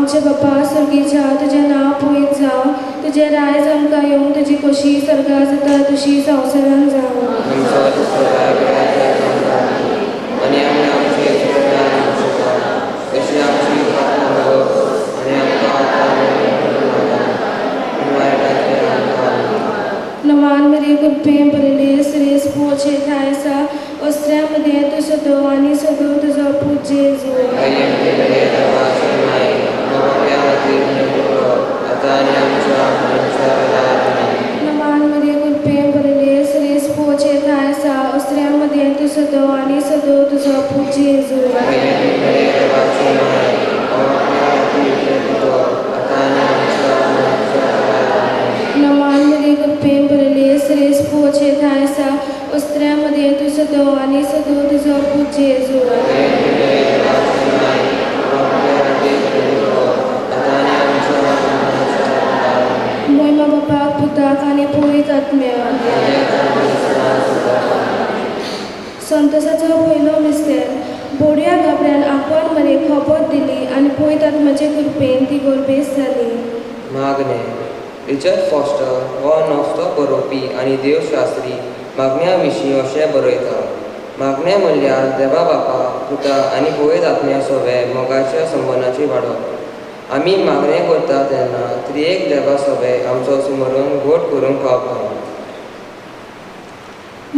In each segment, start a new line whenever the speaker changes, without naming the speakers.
आमचे बापा स्वर्गीच्या तुझें नांव पवित्र जावं, तुझें रायज आमकां येवं, तुजी कशी सर्गा जाता तशी संवसारान जावं. नमान मरे कृपेन भरले श्रेस पोचे थायसा अस्त्र्यामध्ये तू सदो आणि सदो तुझो पूज जेजू. नमान मरे कृपेन भरले श्रेस पोचे थायसा अस्त्र्यामध्ये तू सदो आणि सदो तुझो पूज जेजू. नमान मरे कृपेन भरले श्रेस पोचे थायसा अस्त्र्यामध्ये तू सदो आणि सदो तुझो पूज जेजू. मोहिमा बापाक पुताक आनी पवित्र आत्म्याक. संतोषाचो पयलो मिस्तेर बोडया गाबड्यान आपण मरे खबर दिली आणि पवित्र आत्म्याचे कृपेन ती गोरबेस जाली.
मागणे रिचर्ड फॉस्टर हो नवस्तो बरोवपी आनी देवशास्त्री मागण्या विशीं अशें बरयता. मागणे म्हणल्यार देवा बापा पुता आनी पवित्र आत्म्या सोबे मोगाच्या संबंदाची वाडप. आमी मागणे करता तेन्ना त्रिएक देवा सोबे आमचो सुमरण गोड करून खावप.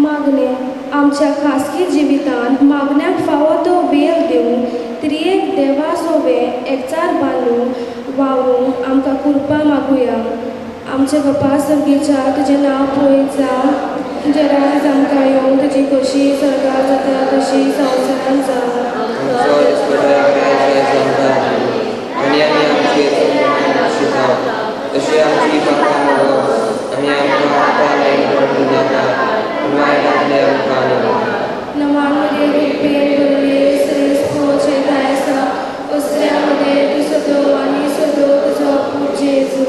मागणे आमच्या खासगी जिवितांत मागण्याक फावो तो वेळ दिवन त्रिएक देवा सोबे एकचार बांदून वावरूंक आमकां कृपा मागुया. आमचे बापा सर्गीच्या तुजें नांव पवित्र जावं, तुजें रायज आमकां येवं, तुजी कशी सर्गा जाता तशी संवसारान जावं.
आनी आमी आमची तशी आमची पापां मागप आनी आमकां
नमान मरे कृपेन भरले श्रेस पोचे थायसा अस्त्र्यामध्ये तू सदो आणि सदो तुझो पूज जेजू.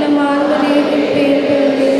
नमान मरे कृपेन भरले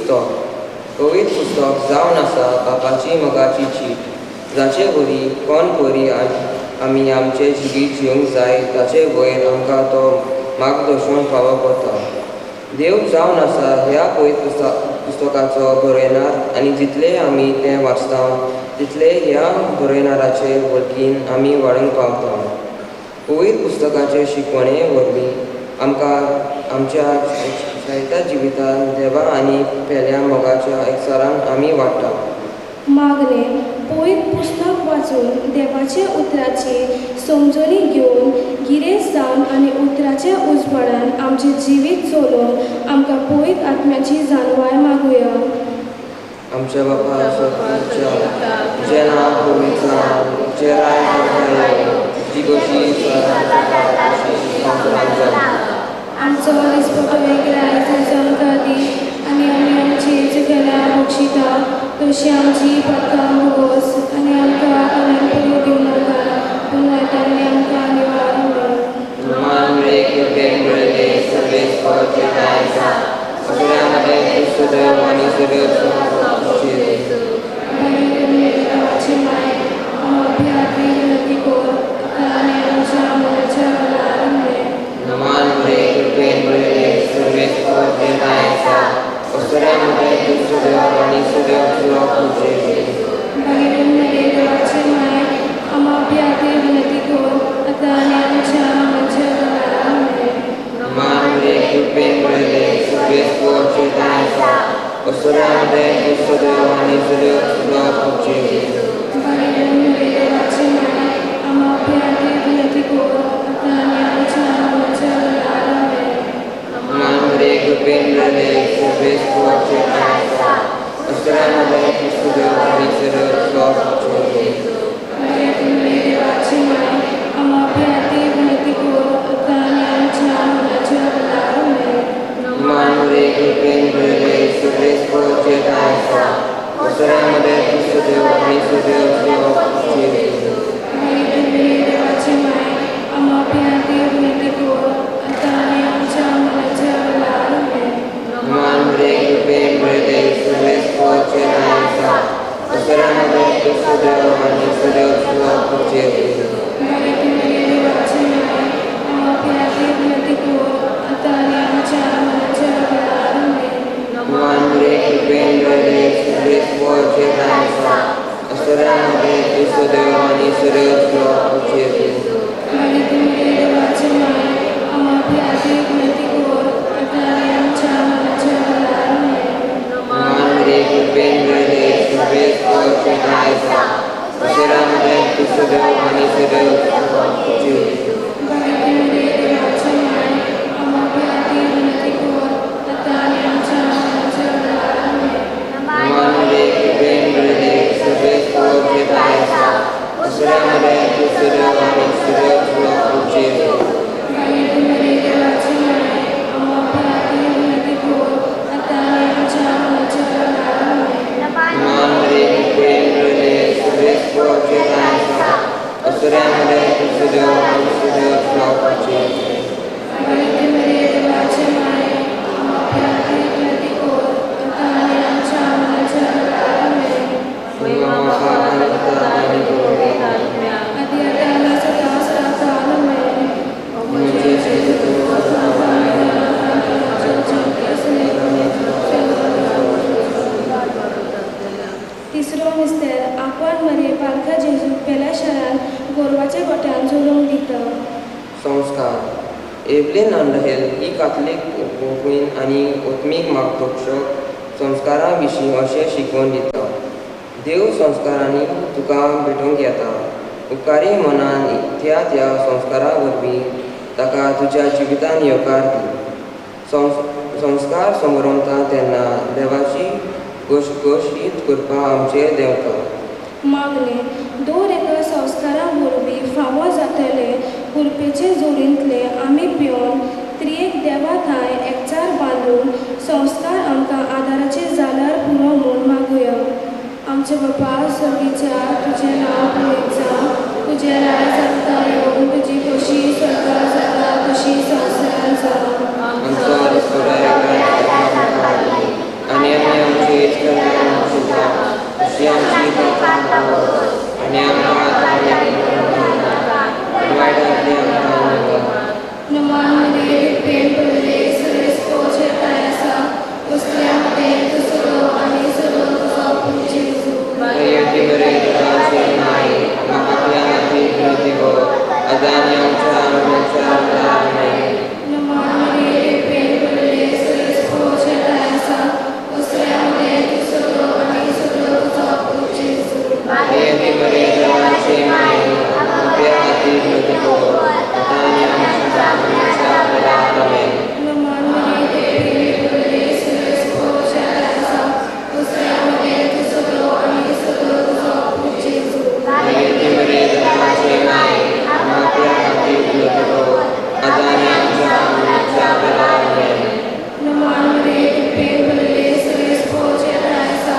पवित्र पुस्तक जावन आसा बापाची मोगाची चीट जाचे वरी कोण परी आमी आमचे जिवीत जिवंक जाय ताचे वयर आमकां तो मार्गदर्शन फावो करता। देव जावन आसा ह्या पवित्र पुस्तकाचो बरयणार आनी जितले आमी तें वाचता तितले ह्या बरयणाराचे वळखीन आमी वाडूंक पावता। पवित्र पुस्तकाचे शिकवणे वरवीं आमकां आमच्या जायत्या जिवितांत देवा आनी पेल्या मोगाच्या एकचारान आमी वाडटा।
मागणे पवित्र पुस्तक वाचून देवाचे उतराची समजणी घेवन गिरेस्त जावन आनी उतराच्या उजवाडान आमचें जिवीत चलोवन आमकां पवित्र आत्म्याची जाणवाय मागुया।
आमच्या बापा स्वर्गाच्या तुजें नांव पवित्र जावं, तुजें राज्य येवं, तुजी कशी
आमचो दिसपटो आयज आमकां दी आनी आमी आमची चुकेल्या बक्षिता तशी आमची पदकां भोगोस आनी आमकां कोणाक पडूं दिवं नाका पूण वायटांतल्यान आमकां निवारण
संस्कार एवलिन अंडहेल ही काथलीक मोहीम आनी ओत्मीक मार्गदर्शक संस्कारां विशीं अशें शिकवण दिता। देव संस्कारांनी तुका भेटूंक येता। उपकारी मनान त्या संस्कारा वरवीं ताका तुज्या जिवितान येवकार दी। संस्कार समोरता तेन्ना देवाची घोशीत करपा आमचें देंवता।
मागणे दोर एका संस्कारा वरवीं फावो जातले कुरपेचे जोडींतले आमी पिवन त्रियेक देवा थंय एकचार बांदून संस्कार आमकां आदाराचे जाल्यार पुरो म्हूण मागुया। आमचे बापा स्वर्गीच्या तुजें नांव पवित्र जावं, तुजें राज जाता येवं, तुजी खोशी स्वर्गांत जाता तशी संवसारांत जावं।
आनी आमी आनी आमकां वायटांतली आमकां निवळ.
नमान मरिये प्रेम भरले सगळे स्पोचे आसा वसल्या मध्ये तुझो आनी सगळो तुझो पूत जेजू.
येवती मरे देवाची माय आमकां पापल्यां खातीर विनंती कर आतां आनी आमच्या मरणाच्या वरार आमेन.
नमान मरिये प्रेम भरले सगळे स्पोचे आसा वसल्या मध्ये तुझो आनी सगळो तुझो पूत जेजू.
येवती मरे देवाची माय आमकां पापल्यां खातीर विनंती कर आतां आनी आमच्या मरणाच्या वरार आमेन.
नमान मरिये प्रेम भरले सगळे स्पोचे आसा वसल्या मध्ये तुझो आनी सगळो तुझो पूत जेजू.
येवती मरे देवाची माय आमकां पापल्यां खातीर विनंती कर आतां आनी आमच्या मरणाच्या वरार आमेन.
नमान मरिये प्रेम भरले सगळे स्पोचे आसा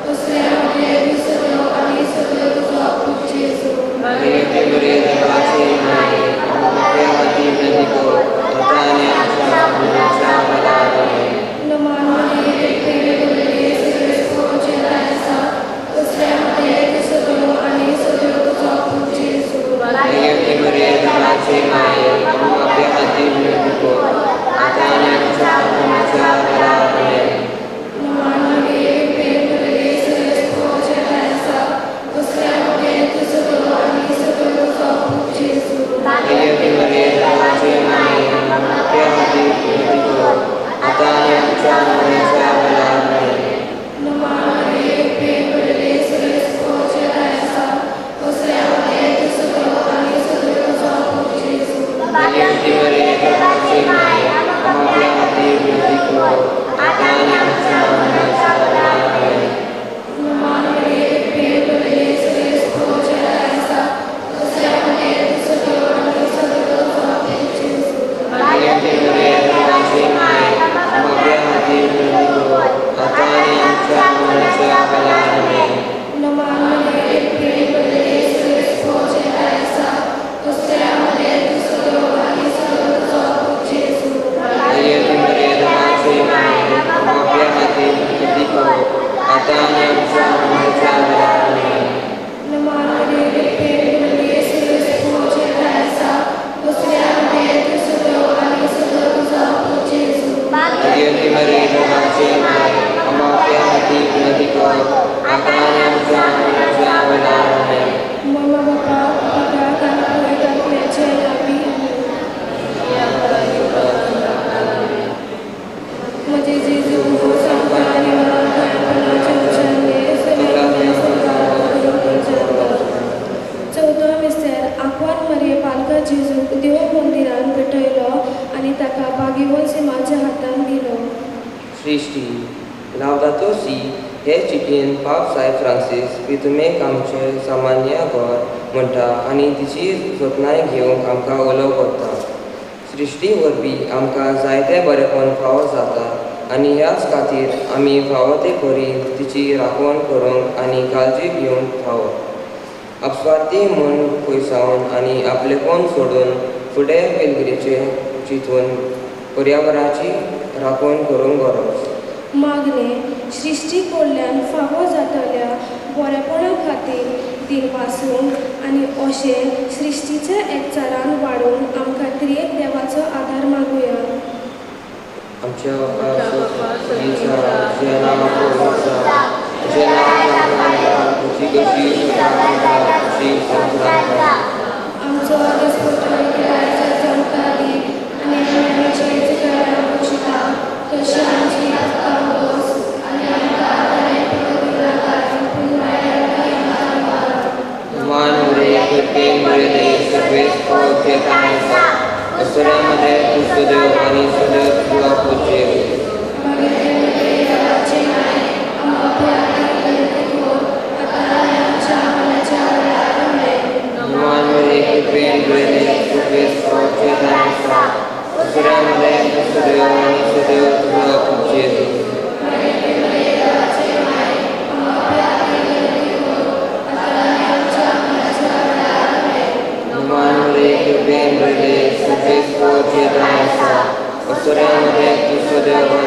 वसल्या मध्ये तुझो आनी सगळो तुझो पूत जेजू.
येवती मरे देवाची माय आमकां पापल्यां खातीर विनंती कर आतां आनी आमच्या मरणाच्या वरार आमेन.
नमान मरिये प्रेम भरले सगळे स्पोचे आसा वसल्या मध्ये तुझो आनी सगळो तुझो पूत जेजू.
येवती मरे देवाची माय आमकां पापल्यां खातीर विनंती कर आतां आनी आमच्या मरणाच्या वरार आमेन.
नमान मरिये प्रेम भरले सगळे स्पोचे आसा वसल्या मध्ये तुझो आनी सगळो तुझो पूत जेजू.
येवती मरे देवाची माय आमकां पापल्यां खातीर विनंती कर आतां आनी आमच्या मरणाच्या वरार आमेन.
नमान मरिये प्रेम भरले सगळे स्पोचे आसा वसल्या मध्ये तुझो आनी सगळो तुझो पूत जेजू.
येवती मरे देवाची माय आमकां पापल्यां खातीर विनंती कर आतां आनी आमच्या मरणाच्या वरार आमेन.
नमान मरिये प्रेम भरले सगळे स्पोचे आसा वसल्या मध्ये तुझो आनी सगळो तुझो पूत जेजू.
येवती मरे देवाची माय आमकां पापल्यां खातीर विनंती कर आतां आनी आमच्या मरणाच्या वरार आमेन.
नमान मरिये प्रेम भरले सगळे स्पोचे आसा वसल्या मध्ये तुझो आनी सगळो तुझो पूत जेजू.
येवती मरे देवाची माय आमकां पापल्यां खातीर विनंती कर आतां आनी आमच्या मरणाच्या वरार आमेन.
नमान मरिये प्रेम भरले सगळे स्पोचे आसा वसल्या मध्ये तुझो आनी सगळो तुझो पूत जेजू.
येवती मरे देवाची माय आमकां पापल्यां खातीर विनंती कर आतां आनी आमच्या मरणाच्या वरार आमेन.
मम्मा बापा पिता आनी पवित्रात्म्याचे नांवी म्हजे जेजू हो सांगता आनी मला काणपणाचे उच्चारले सगळ्यांनी चवथो मिस्तेर आंकवार मरे बालका जेजूक देव मंदिरान भेटयलो आनी ताका बागेवन सिमाच्या हातान दिलो.
सृष्टी लावदातो सी हे चिटीन पाप साय फ्रांसीस पितुमेक आमचें सामान्य घर म्हणटा आनी तिची जतनाय घेवंक आमकां उलोव करता. सृष्टी वरवीं आमकां जायते बरेपण फावो जाता आनी ह्याच खातीर आमी फावो ते परी तिची राखण करूंक आनी काळजी घेवंक फावो. अपस्वार्थी म्हूण पयसावन आनी आपलेपण सोडून फुडें पिलग्रीचे चिंतून पर्यावरणाची राखण करूंक गरज.
मागणें सृश्टी कडल्यान फावो जातल्या बरेपणा खातीर दिनवासूंक आनी अशें सृश्टीच्या एकचारान वाडून आमकां त्रियेक देवाचो आदार मागुया.
आमच्या जें नांव पवित्र जें नांव तुजी कशी तशी संस्कृता.
आमचो दिसपट्टो गिरायचो चमका दी आनी आमची जगां पोशिता तशी आमची आमकां आनी आमकां आदार
मान उरे करते मरे देश सर्वेस पोचे तांसा असुरामध्ये तुझो देव आनी सदैव तुला पूजे. मान उरे करते मरे देश सर्वेस पोचे तांसा असुरामध्ये तुझो देव आनी सदैव तुला पूजे. Ostoriamo te, tu so Dio,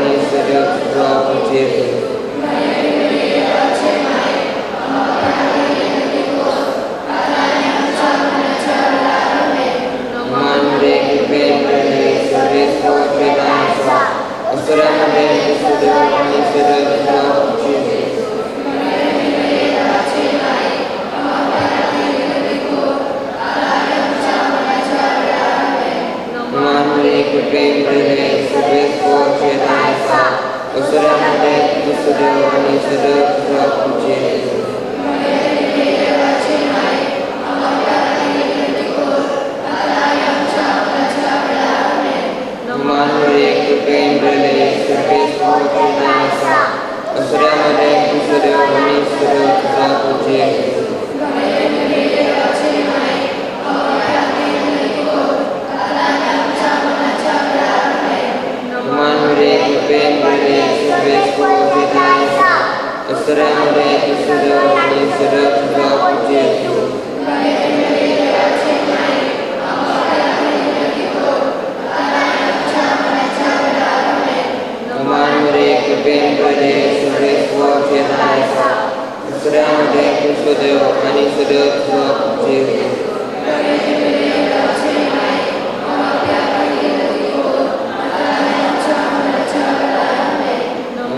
तुझो देव आणि सदैव तुझो पुजेर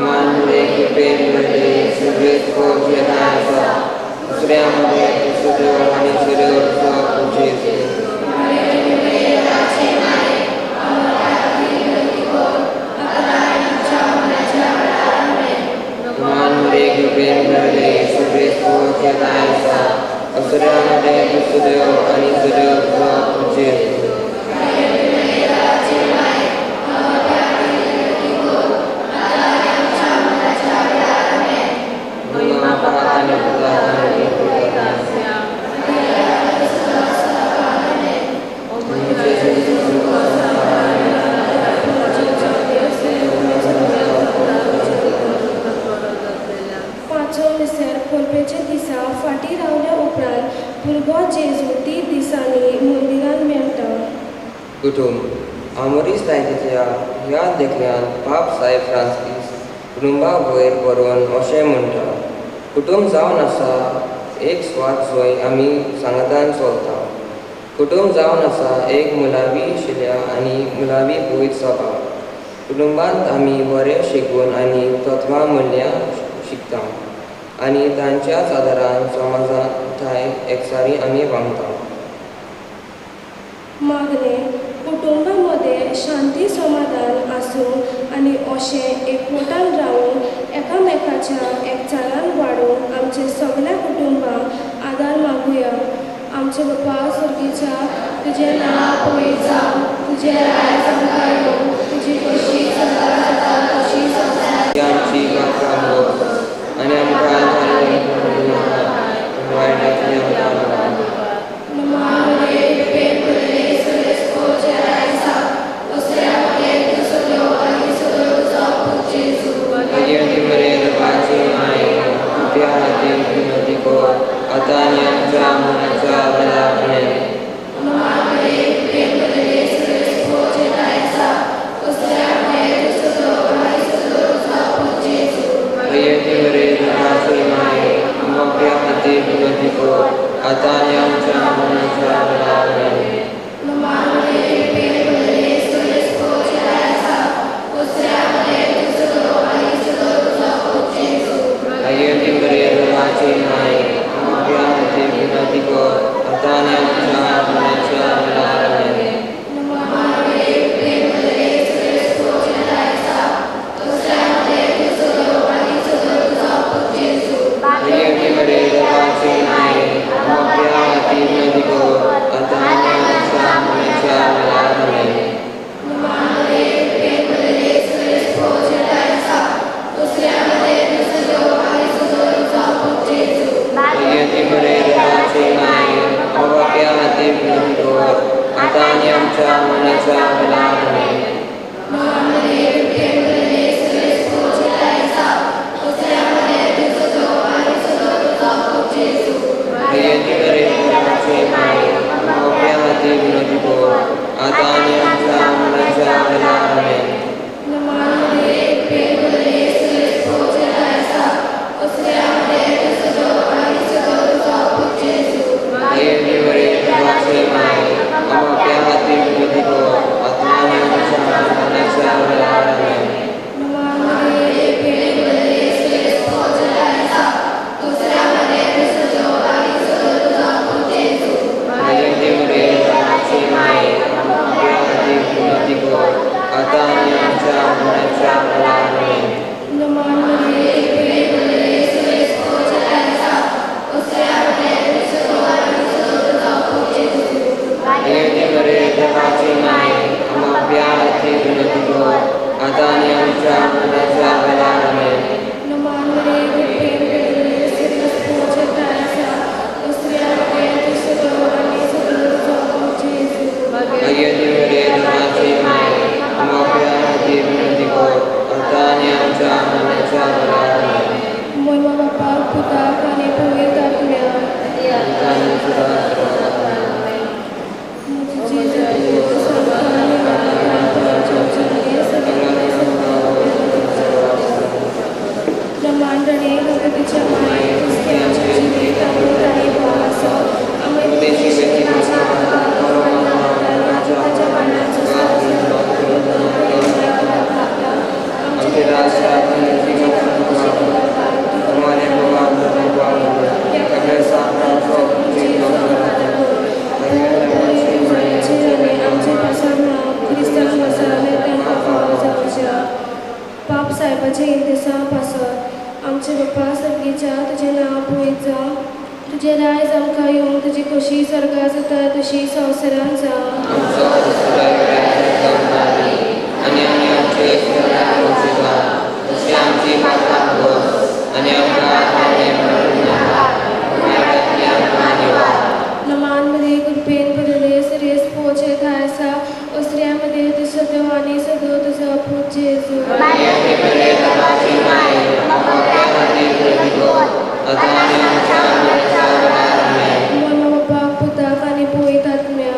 मान कृपेन मध्ये सगळेच पोहोचले नायसा दुसऱ्यामध्ये तुझो देव आणि सदैव तुझो पुजेर असुरामध्ये दुसदेव आणि सदैव तुझो पुजेर
दिसा फाटी रावल्या उपरांत भुरगो जेजू 3 दिसांनी मंदिरांत मेळटा.
कुटुंब आमोरीस लायतीच्या ह्या देखल्यान पाप साहेब फ्रांसिस कुटुंबा वयर बरोवन अशें म्हणटा कुटुंब जावन आसा एक स्वाद जंय आमी सांगातान चलता. कुटुंब जावन आसा एक मुलावी शिल्या आनी मुलावी पवित्र सभा. कुटुंबांत आमी बरें शिकून आनी तत्वां मूल्यां शिकता आनी तांच्याच आदारान समाजांताय एकसारी आमी वागता.
मागणे कुटुंबामध्ये शांती समाधान आसूं आनी अशें एकवटान रावून एकामेकाच्या एकचारान वाडून आमचे सगळ्या कुटुंबांक आदार मागुया. आमचे बापा सुर्गीच्या तुजें नांव पवित्र जावं, तुजें राज आमकां येवं, तुजी कशी सदां जाता तशी
आमची मागता आनी आमकां वायटांतली आता आनी आमच्या मनाच्या वेळार आता आनी आमच्या मनाच्या वेळार आता
आयज आमकां येवन तुजी खोशी सर्गा जाता तशी संवसारान जावं.
आमचो आनी आमी आमचे तशी आमची पापां भोग आनी आमकां
नमांमध्ये कृपेन भरले सरेस पोचे थायसा ओसऱ्यामध्ये तुझो देव आनी सगळो तुझो पूत जेजू. मनो बाप पुताक आनी पवित्र आत्म्या.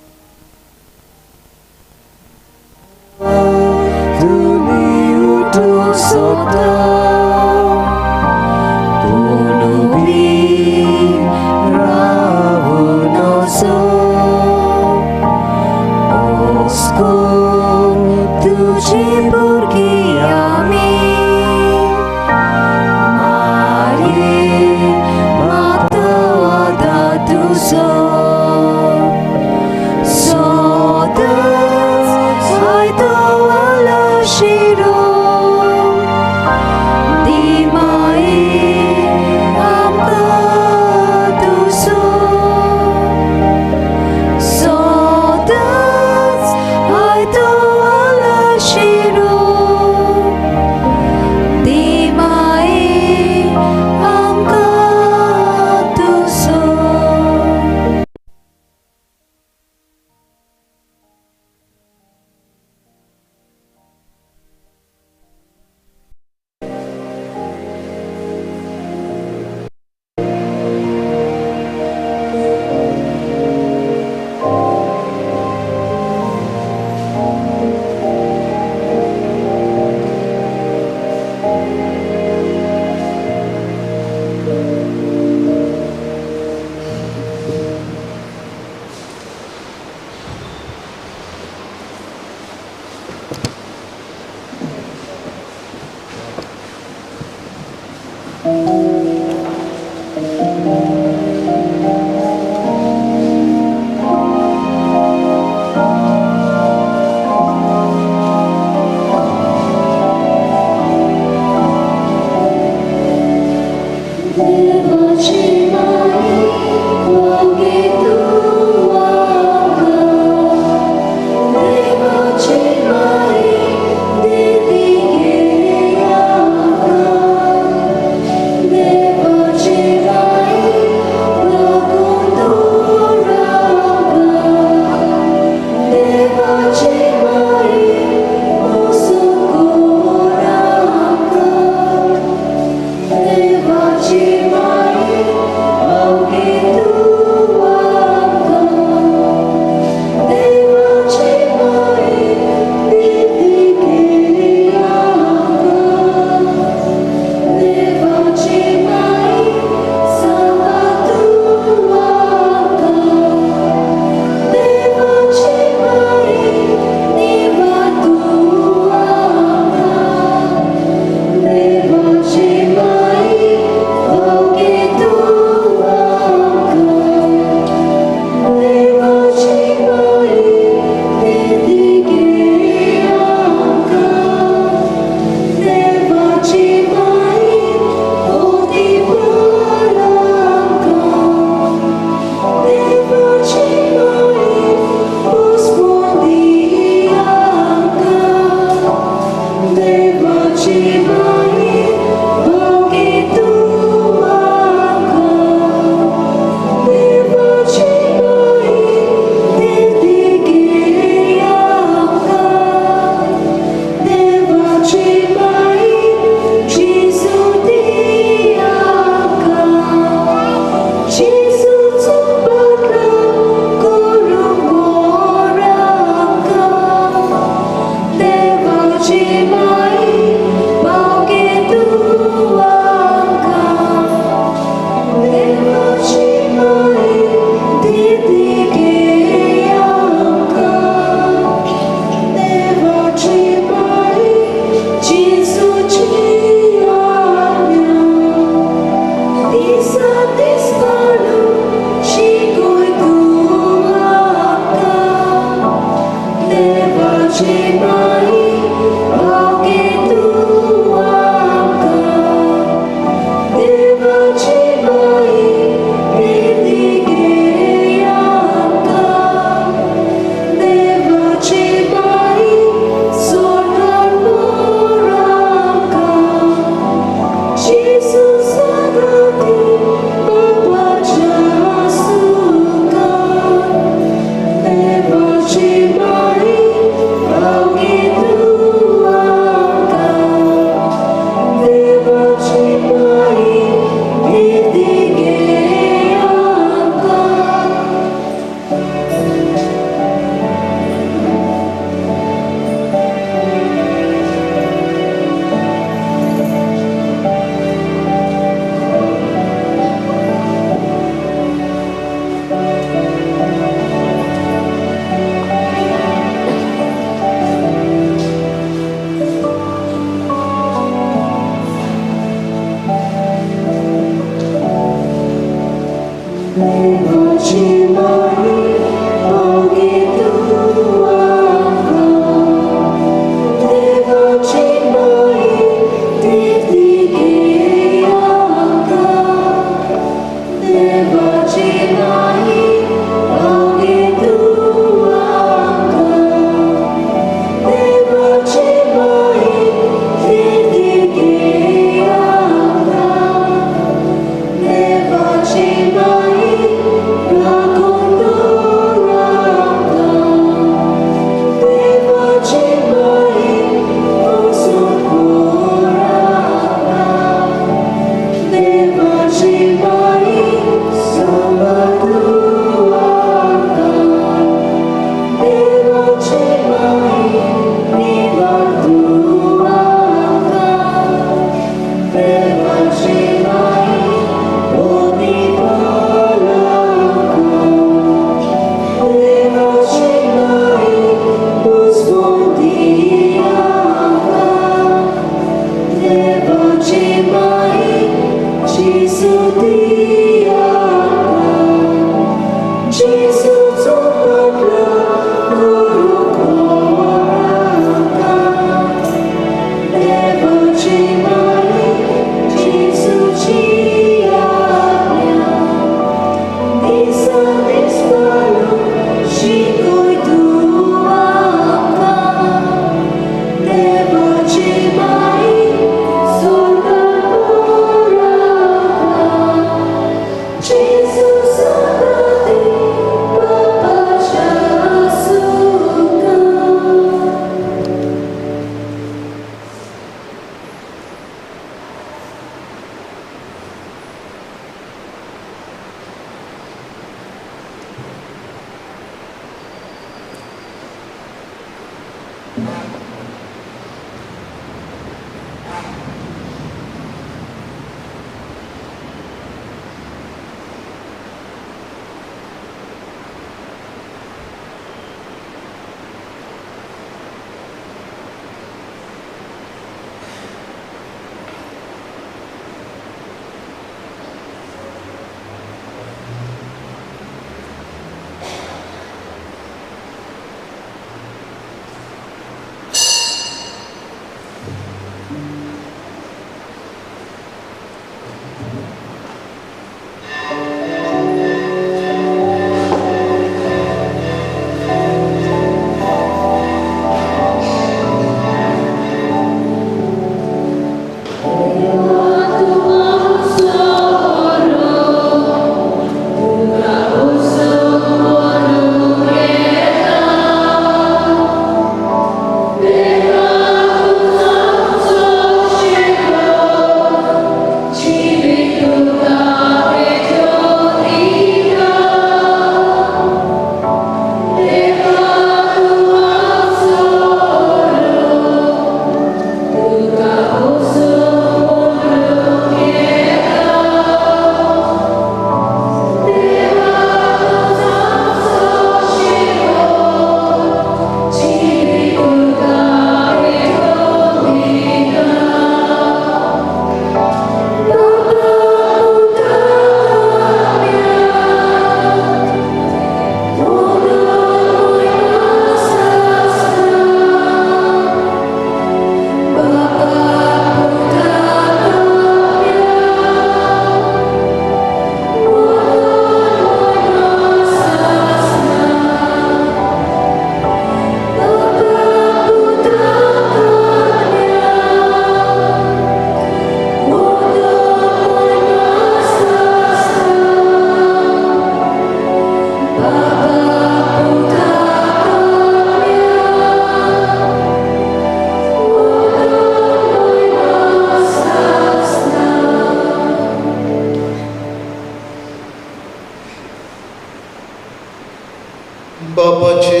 बापाचे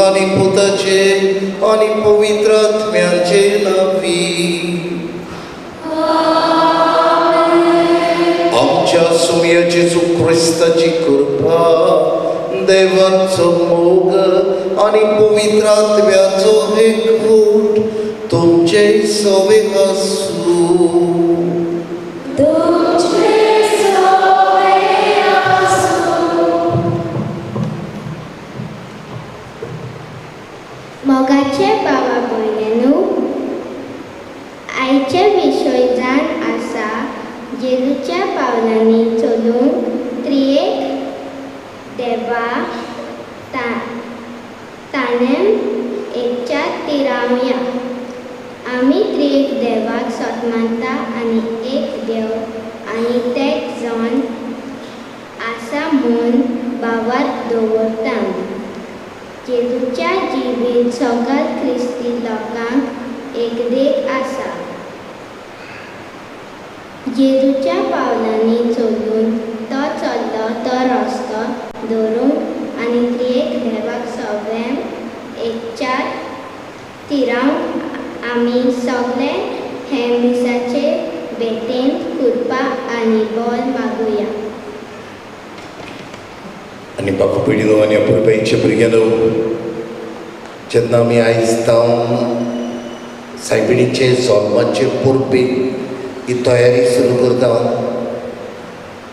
आणि पुताचे आणि पवित्र आत्म्याचे नावी आमच्या सुमय जेजू ख्रिस्ताची कृपा देवाचो मोग आणि पवित्र आत्म्याचो एकवट तुमचे सवे आसूं.
मोगाचे बाबा भयणू, आयचे विशय जाण आसा जेजूच्या पावलांनी चलून त्रिएक देवा ताणें एकच्या तिरावया. आमी त्रिएक देवाक सोटमानता आनी एक देव आनी तेच जावन आसा म्हूण बावर दवरता. जेजूच्या जिवीत सगळ ख्रिस्ती लोकांक एकदेख आसा. जेजूच्या पावलांनी चलून तो चल्लो तो रस्तो धरून आनी त्रिएक देवाक सगळें एकच्या तिराव आमी सगळे हे मिसाचे बेटेन कृपा आनी बोल मागुया.
आनी बापा पिढीनो आनी अपुरबाईचे भुरग्यानो, जेन्ना आमी आयज जावन सायबिणीचे जल्माचे परबे ही तयारी सुरू करता,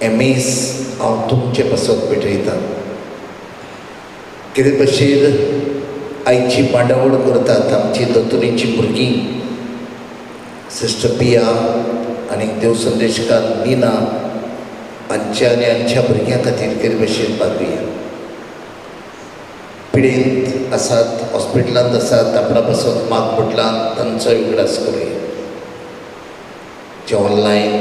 एमीस हांव तुमचे पासत भेटयता. कितें भाशेन आयची मांडावळ करतात आमची दोतोरीची भुरगीं सिस्टर पिया आनी देव संदेशकार नीना हांच्या आनी हांच्या भुरग्यां खातीर कितें भाशेन मागुया. पिडेंत आसात, हॉस्पिटलांत आसात, आपणा पासत माग म्हटलां तांचोय उगडास करूया. जे ऑनलायन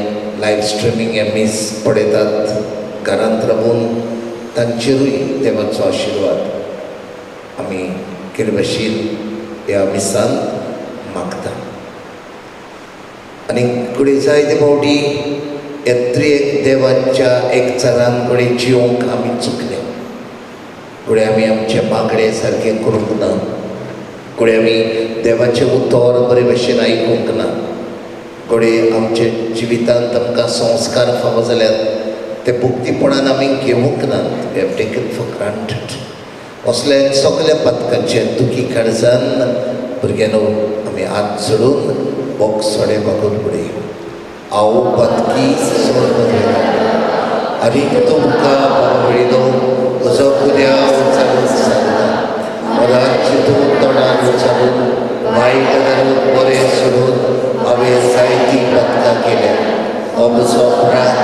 लायव्ह स्ट्रिमींग एमीस पळयतात घरांत रावून तांचेरूय देवाचो आशिर्वाद आमी कितें भाशेन ह्या मिसान मागता. आनी कडेन जायते फावटी येत्री एक देवाच्या एकचारान कडेन जिवंक आमी चुकले. कडेन आमी आमचे मागणे सारकें करूंक ना. कडेन आमी देवाचें उतर बरे भाशेन आयकूंक ना. कडेन आमचे जिवितांत आमकां संस्कार फावो जाल्यात ते भुक्तीपणान आमी घेवंक ना. We have taken for granted. असले सगळ्या पथकांचे दुखी काळजान भुरग्यानो आमी हात जोडून बोगसोडे मागून पडया. आओ पतकी आनी तुमकां बाबळिनो म्हजो पुर्या उचारून सांगता. राज्य तूं तोंडान उचारून वायट धरून बरें सोडून हांवें जायतीं पथकां केल्या. हो म्हजो अपराध,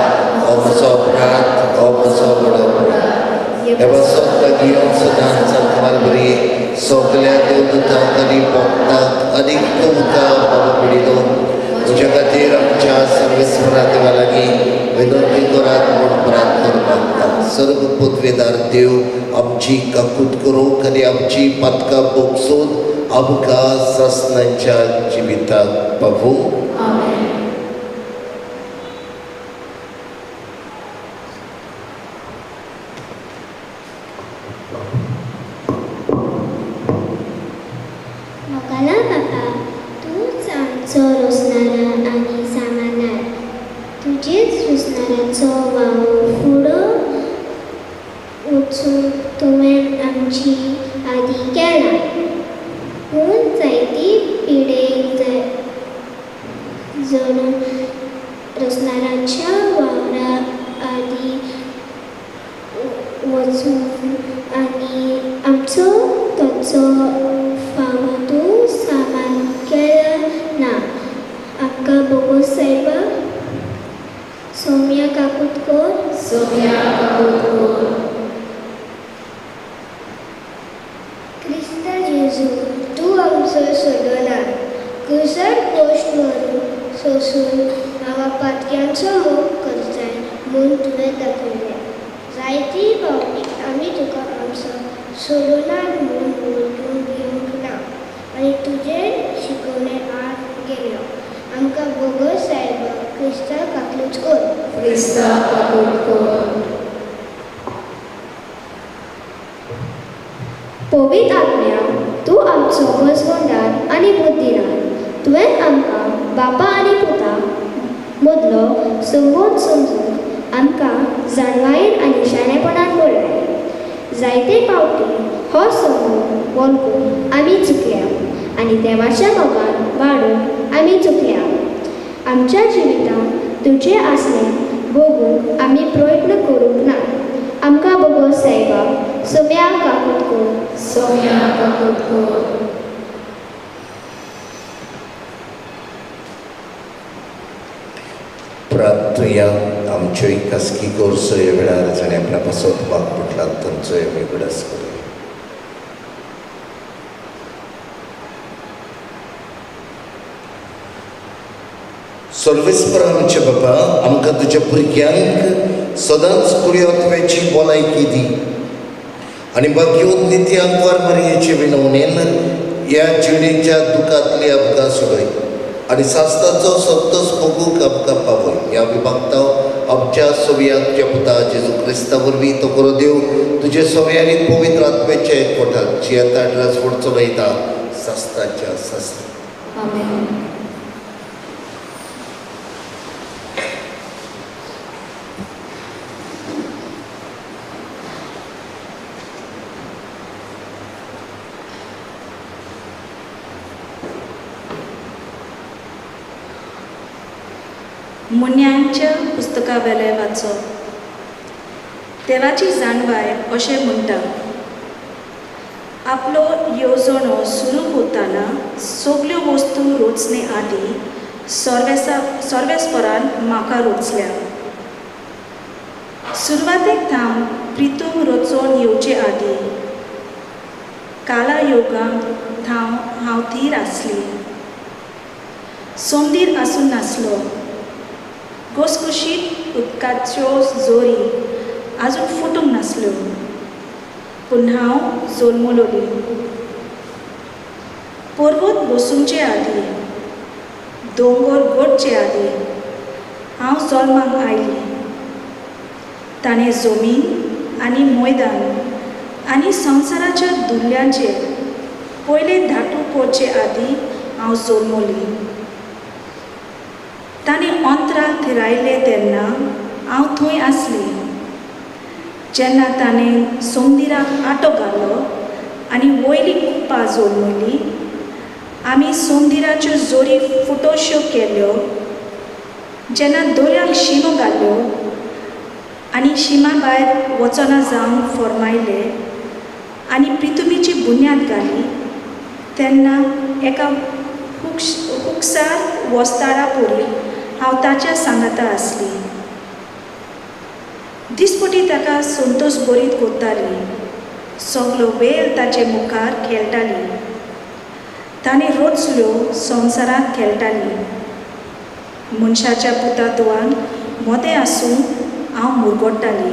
हो म्हजो अपराध, हो म्हजो व्हडलो अपराध. हे सगळ्या घेवन सदांच चलपाक बरी सगळ्या देवदूतांक आनी भक्तांक आनी तुमकां बाबा पिडिनो तुज्या खातीर आमच्या सर्वेस्वरा देवा लागीं विनंती करात म्हूण प्रार्थना मागता. सर्व पदवेदार देव आमची काकूट करूंक आनी आमची पथकां बोगसून आमकां ससनांच्या जिविताक पावूंक.
मोगाला बाबा, तूंच आमचो रोसणारा आनी सामानार. तुजेच रोसणाराचो वाव फुडो वचून तुवें आमची आदी केला. पूण जायती पिडेक जणू रोसणाराच्या वावरा आदी वचून आनी आमचो ताचो फावो तूं सामान केला ना. आमकां बोगोस सायबा सौम्या काकुटकर क्रिस्ता जेजू, तूं आमचो सोडवणार. कुसर पोस्ट व्हरून सोसून हांगा पातक्यांचो मोग करताय म्हूण तुवें दाखयलें. जायती फावटी आमी तुका आमचो सोडवणार म्हूण वळखून घेवंक ना आनी तुजें शिकवणे आड गेलो. आमकां बोगस सायबा क्रिस्ता काकलूच कर. पवित्र आत्म्या, तूं आमचो मजगंडार आनी बुद्धिरान. तुवें आमकां बापा आनी पुता मदलो संबंद समजून आमकां जाणवायेन आनी शाणेपणान बोळ्ळाय. जायते फावटी हो संबंद वळखून आमी चुकल्या आनी देवाच्या मोगान वाडून आमी चुकल्या. आमच्या जिवितांत तुजें आसलें भोगूंक आमी प्रयत्न करूंक ना. आमकां बगो सायबा, सोम्या काकुतको, सोम्या काकुतको.
प्रार्थया आमच्योय खासगी गोरसोय वेळार जाणें आपल्या पासत वाग पुटलात तांचोय आमी उगडास करूया. सर्वेस्पर आमचे बाबा, आमकां तुज्या भुरग्यांक सदांच कुडयोत्व्याची भलायकी दी आनी बाकी नित्यांक वारमारयेचे विनवणेन ह्या जिणेच्या दुखांतली आमकां सोडय आनी सास्ताचो सत्तोस भोगूंक आमकां पावय. ह्या विभागता आमच्या सव्याच्या पुता जेजू क्रिस्ता वरवीं तो करो देव तुजे सव्यानी पवित्र आत्म्याचे एकवटात जी आतां ट्रान्सपोर्ट चलयता सास्ताच्या सास्ता.
आमेन.
मुन्यांच्या पुस्तका वेले वाचो. देवाची जाणवाय अशें म्हणटा, आपलो येवजणो सुरू करतना सगल्यो वस्तू रोचणे आदी सर्वेस्परान म्हाका रोचल्या. सुरवातेक थांब प्रितूम रचोन येवचे आदी काला योगांक हांव धीर आसली. सोमदीर आसून नासलो. घोसघोशीत उदकाच्यो जोरी आजून फुटूंक नासल्यो, पूण हांव जल्मलोली. पर्वत बसूंचे आदी, दोंगर घडचे आदी हांव जल्माक आयली. ताणें जमीन आनी मैदान आनी संवसाराच्या दुल्ल्यांचेर पयलें धाटू करचे आदी हांव जल्मली. ताणें अंतराल थिरायले तेन्ना हांव थंय आसली. जेन्ना ताणें सोमदिराक आटो घालो आनी वयली कुप्पा जल्मली, आमी सोमदिराच्यो जोरी फुटोश्यो केल्यो. जेन्ना दर्याक शिमो घाल्यो आनी शिमा भायर वचना जावन फर्मायले आनी प्रितुमीची बुन्याद घाली, तेन्ना एका हुकसार वस्ताडा परी हांव ताच्या सांगाता आसली. दिसपटी ताका संतोश बरीत करताली. सगलो वेळ ताचे मुखार खेळटाली. ताणें रोचल्यो संवसारांत खेळटाली. मनशाच्या पुतात्वान मोदें आसून हांव मुरगोडटाली.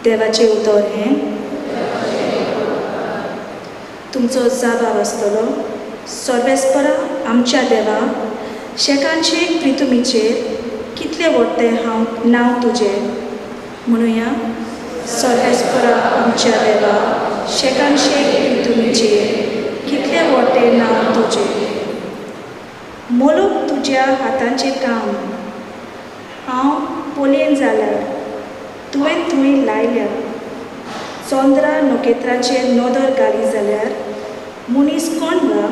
देवाचें उतर हें. तुमचो जाबाब आसतलो. सर्वेस्परा आमच्या देवा, शेकांचे प्रितुमीचेर कितले व्हडटे हांव नांव तुजें. म्हणुया, सर्वेस्परा आमच्या देवा, शेकांचे प्रितुमीचेर कितले व्हडटे नांव तुजें. मोलोक तुज्या हातांचें काम. हांव पोलेन जाल्यार तुवें थंय लायल्या. चंद्रा नखेत्राचेर नदर घाली जाल्यार मनीस कोण गा.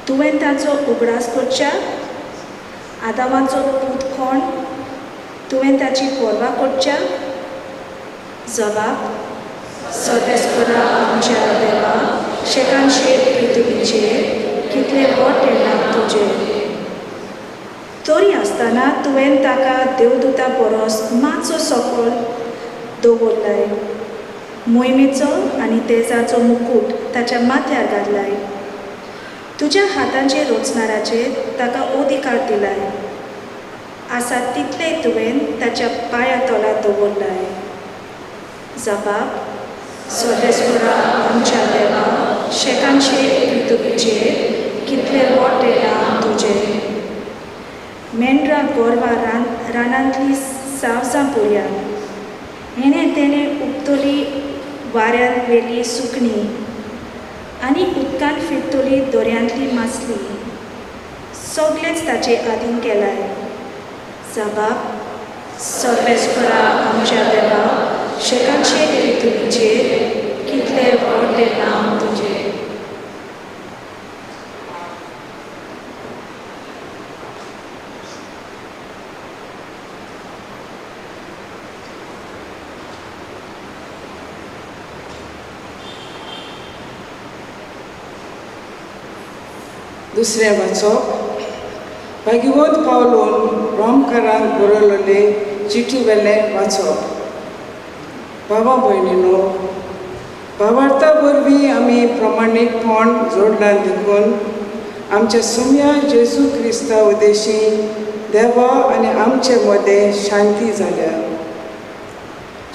तुवें ताचो उगडास करच्या. आदामाचो पूत कोण. तुवें ताची पर्वा करच्या. जबाब, सर्वेस्परा आमच्या देवा, शेकांचे प्रितुमीचेर कितले व्हडटे नांव तुजें. तरी आसतना तुवें ताका देवदूता परस मातसो सकयल दवरलाय. मोहिमेचो आनी तेजाचो मुकूट ताच्या माथ्यार घातलाय. तुज्या हातांचेर रोचणाराचेर ताका अधिकार दिलाय. आसा तितले तुवें ताच्या पांया तळा दवरलाय. जबाब, सर्वेस्परा आमच्या देवा, शेकांचे प्रितुमीचेर कितले व्हडटे नांव तुजें. मेंढरां गोरवां रानांतली सावजां पळया. हेणे तेणे वाऱ्यांत वेली सुकणी आनी उदकान फिरतली दोऱ्यांतली मासली सगळेच ताचे आधीन केलाय. साबाब सर्वेस्परा आमच्या देवा शेकांचे पृथ्वीचेर कितले व्हडले नांव तुजें.
दुसरें वाचप भागवत पावलोन रोमकारांक बरयलेले चिठी वेलें वाचप. भावा भयणीनो, भावार्था वरवीं आमी प्रमाणीकपण जोडलां देखून आमच्या सुम्या जेजू क्रिस्ता उद्देशी देवा आनी आमचे मदें शांती जाल्या.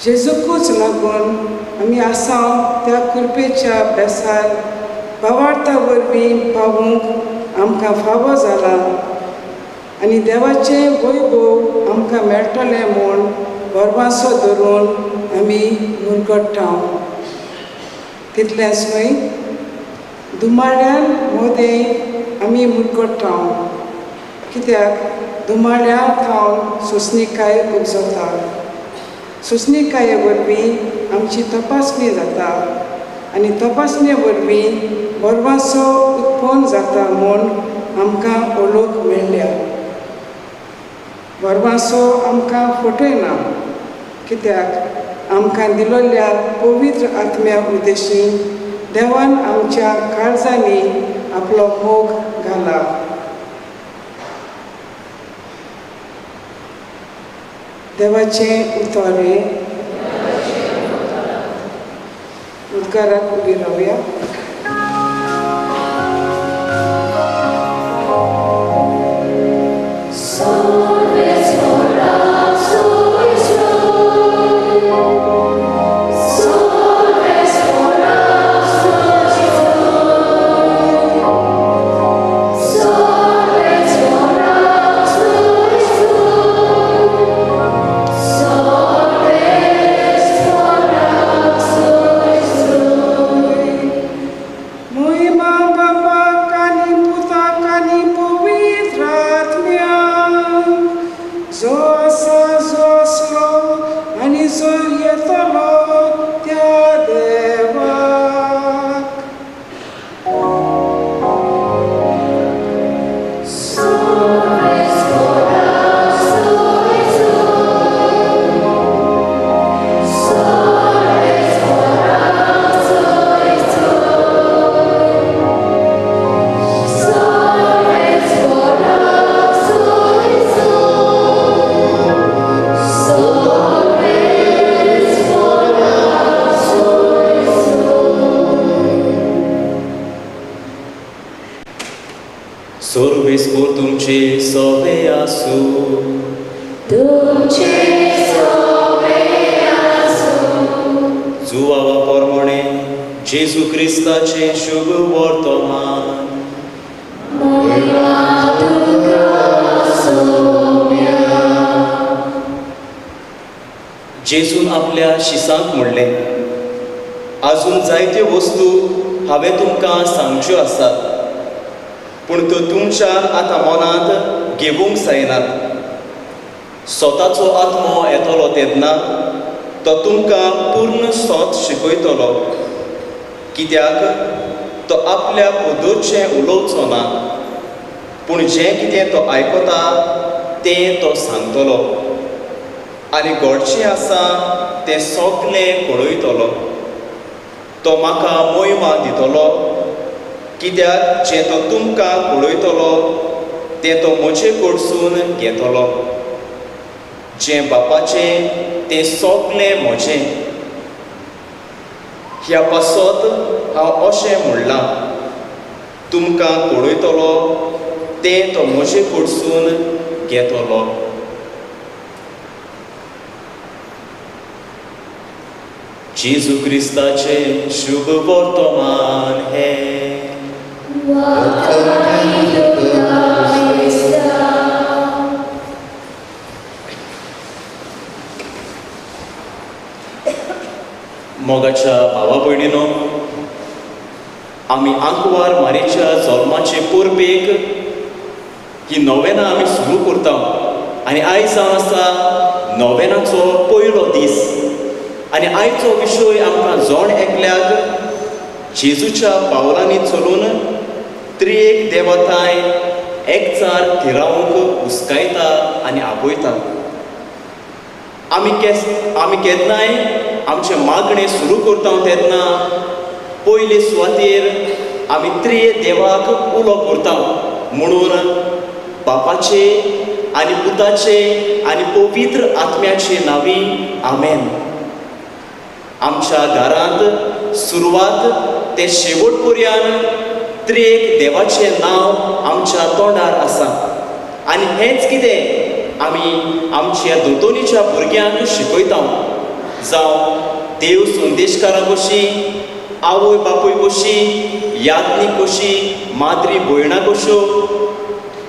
जेजूकूच लागून आमी आसा त्या कृपेच्या बेसार भावार्था वरवीं पावूंक आमकां फावो जाला आनी देवाचें वैभव आमकां मेळटलें म्हूण भरवंसो धरून आमी मुरगट्टाव. तितलेंच न्हय, दुमाळ्यान मोदें आमी मुरगट्टाव, कित्याक दुमाळ्या थावन सोंसणीकाय उपजता. सोंसणीकाये वरवीं आमची तपासणी जाता आनी तपासणे वरवीं बरवासो उत्पन्न जाता म्हूण आमकां ओळख मेळ्ळ्या. बरवासो आमकां फटयना, कित्याक आमकां दिलोल्या पवित्र आत्म्या उद्देशी देवान आमच्या काळजांनी आपलो मोग घाला. देवाचें उतोरें. उद्गाराक उबी रावया.
सर्वेस्पर तुमचे सोबे आसूं. जुवावा पोरमोणे जेजू क्रिस्ताचे शुभ वर्तमान. जेजून आपल्या शिसांक म्हणलें, आजून जायत्यो वस्तू हांवें तुमकां सांगच्यो आसात, पूण त्यो तुमच्यान आतां मनांत घेवंक जायनात. स्वताचो आत्मो येतलो तेन्ना तो तुमकां पूर्ण सोत शिकयतलो, कित्याक तो आपल्या पोदोचें उलोवचो ना, पूण जें कितें तो आयकता तें तो सांगतलो आनी घडचें आसा तें सगळें कळयतलो. तो म्हाका मोहिमा दितलो, कित्याक जें तो तुमकां कळयतलो तें तो म्हजे कडसून घेतलो. जें बापाचें तें सगळें म्हजें. ह्या पासत हांव अशें म्हणलां, तुमकां कळयतलो तें तो म्हजे कडसून घेतलो. जेजू क्रिस्ताचें शुभ वर्तमान हें. मोगाच्या भावा भयणीनो, आमी आंकवार मारीच्या जल्माचे परबेक ही नोवेनां आमी सुरू करता आनी आयज जावन आसा नोवेनाचो पयलो दीस आनी आयचो विशय आमकां जोड एकल्याक जेजूच्या पावलांनी चलून त्रिएक देवताय एकचार थिरावंक हुस्कायता आनी आपयता. आमी केन्नाय आमचे मागणे सुरू करता तेन्ना पयले सुवातेर आमी त्रिये देवाक उलो करता म्हणून बापाचे आनी पुताचे आनी पवित्र आत्म्याचे नांवी आमेन. आमच्या घरांत सुरवात ते शेवट पर्यंत त्रिएक देवाचें नांव आमच्या तोंडार आसा आनी हेंच कितें आमी आमच्या दोतोनीच्या भुरग्यांक शिकयता. जावं देव संदेशकारां कशी, आवय बापूय कशी, याज्ञी कशी, माद्री भयणां कश्यो,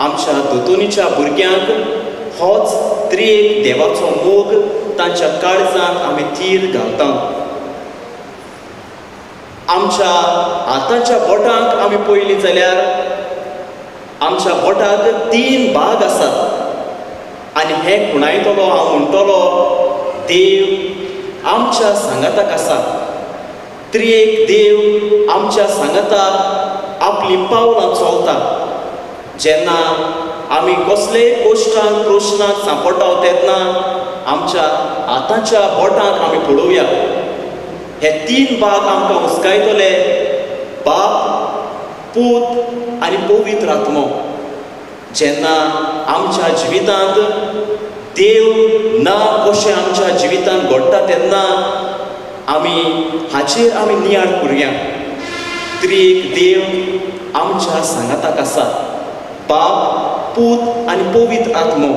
आमच्या दोतोनीच्या भुरग्यांक होच त्रिएक देवाचो मोग तांच्या काळजांत आमी थीर घालता. आमच्या हातांच्या बोटांक आमी पळयलीं जाल्यार आमच्या बोटाक 3 भाग आसात आनी हें खुणायतलो हांव म्हणटलो देव आमच्या सांगाताक आसा. त्रिएक देव आमच्या सांगाताक आपली पावलां चलता. जेन्ना आमी कसलेय कोश्टांत प्रश्नांत सांपडटा तेन्ना आमच्या हातांच्या बोटांक आमी पळोवया. हे 3 भाग आमकां हुस्कायतले बाप, पूत आनी पवित्र आत्मो. जेन्ना आमच्या जिवितांत देव ना कशें आमच्या जिवितांत घडटा तेन्ना हाचेर आमी नियाळ करुया. त्रिएक देव आमच्या सांगाताक आसा. बाप, पूत आनी पवित्र आत्मो.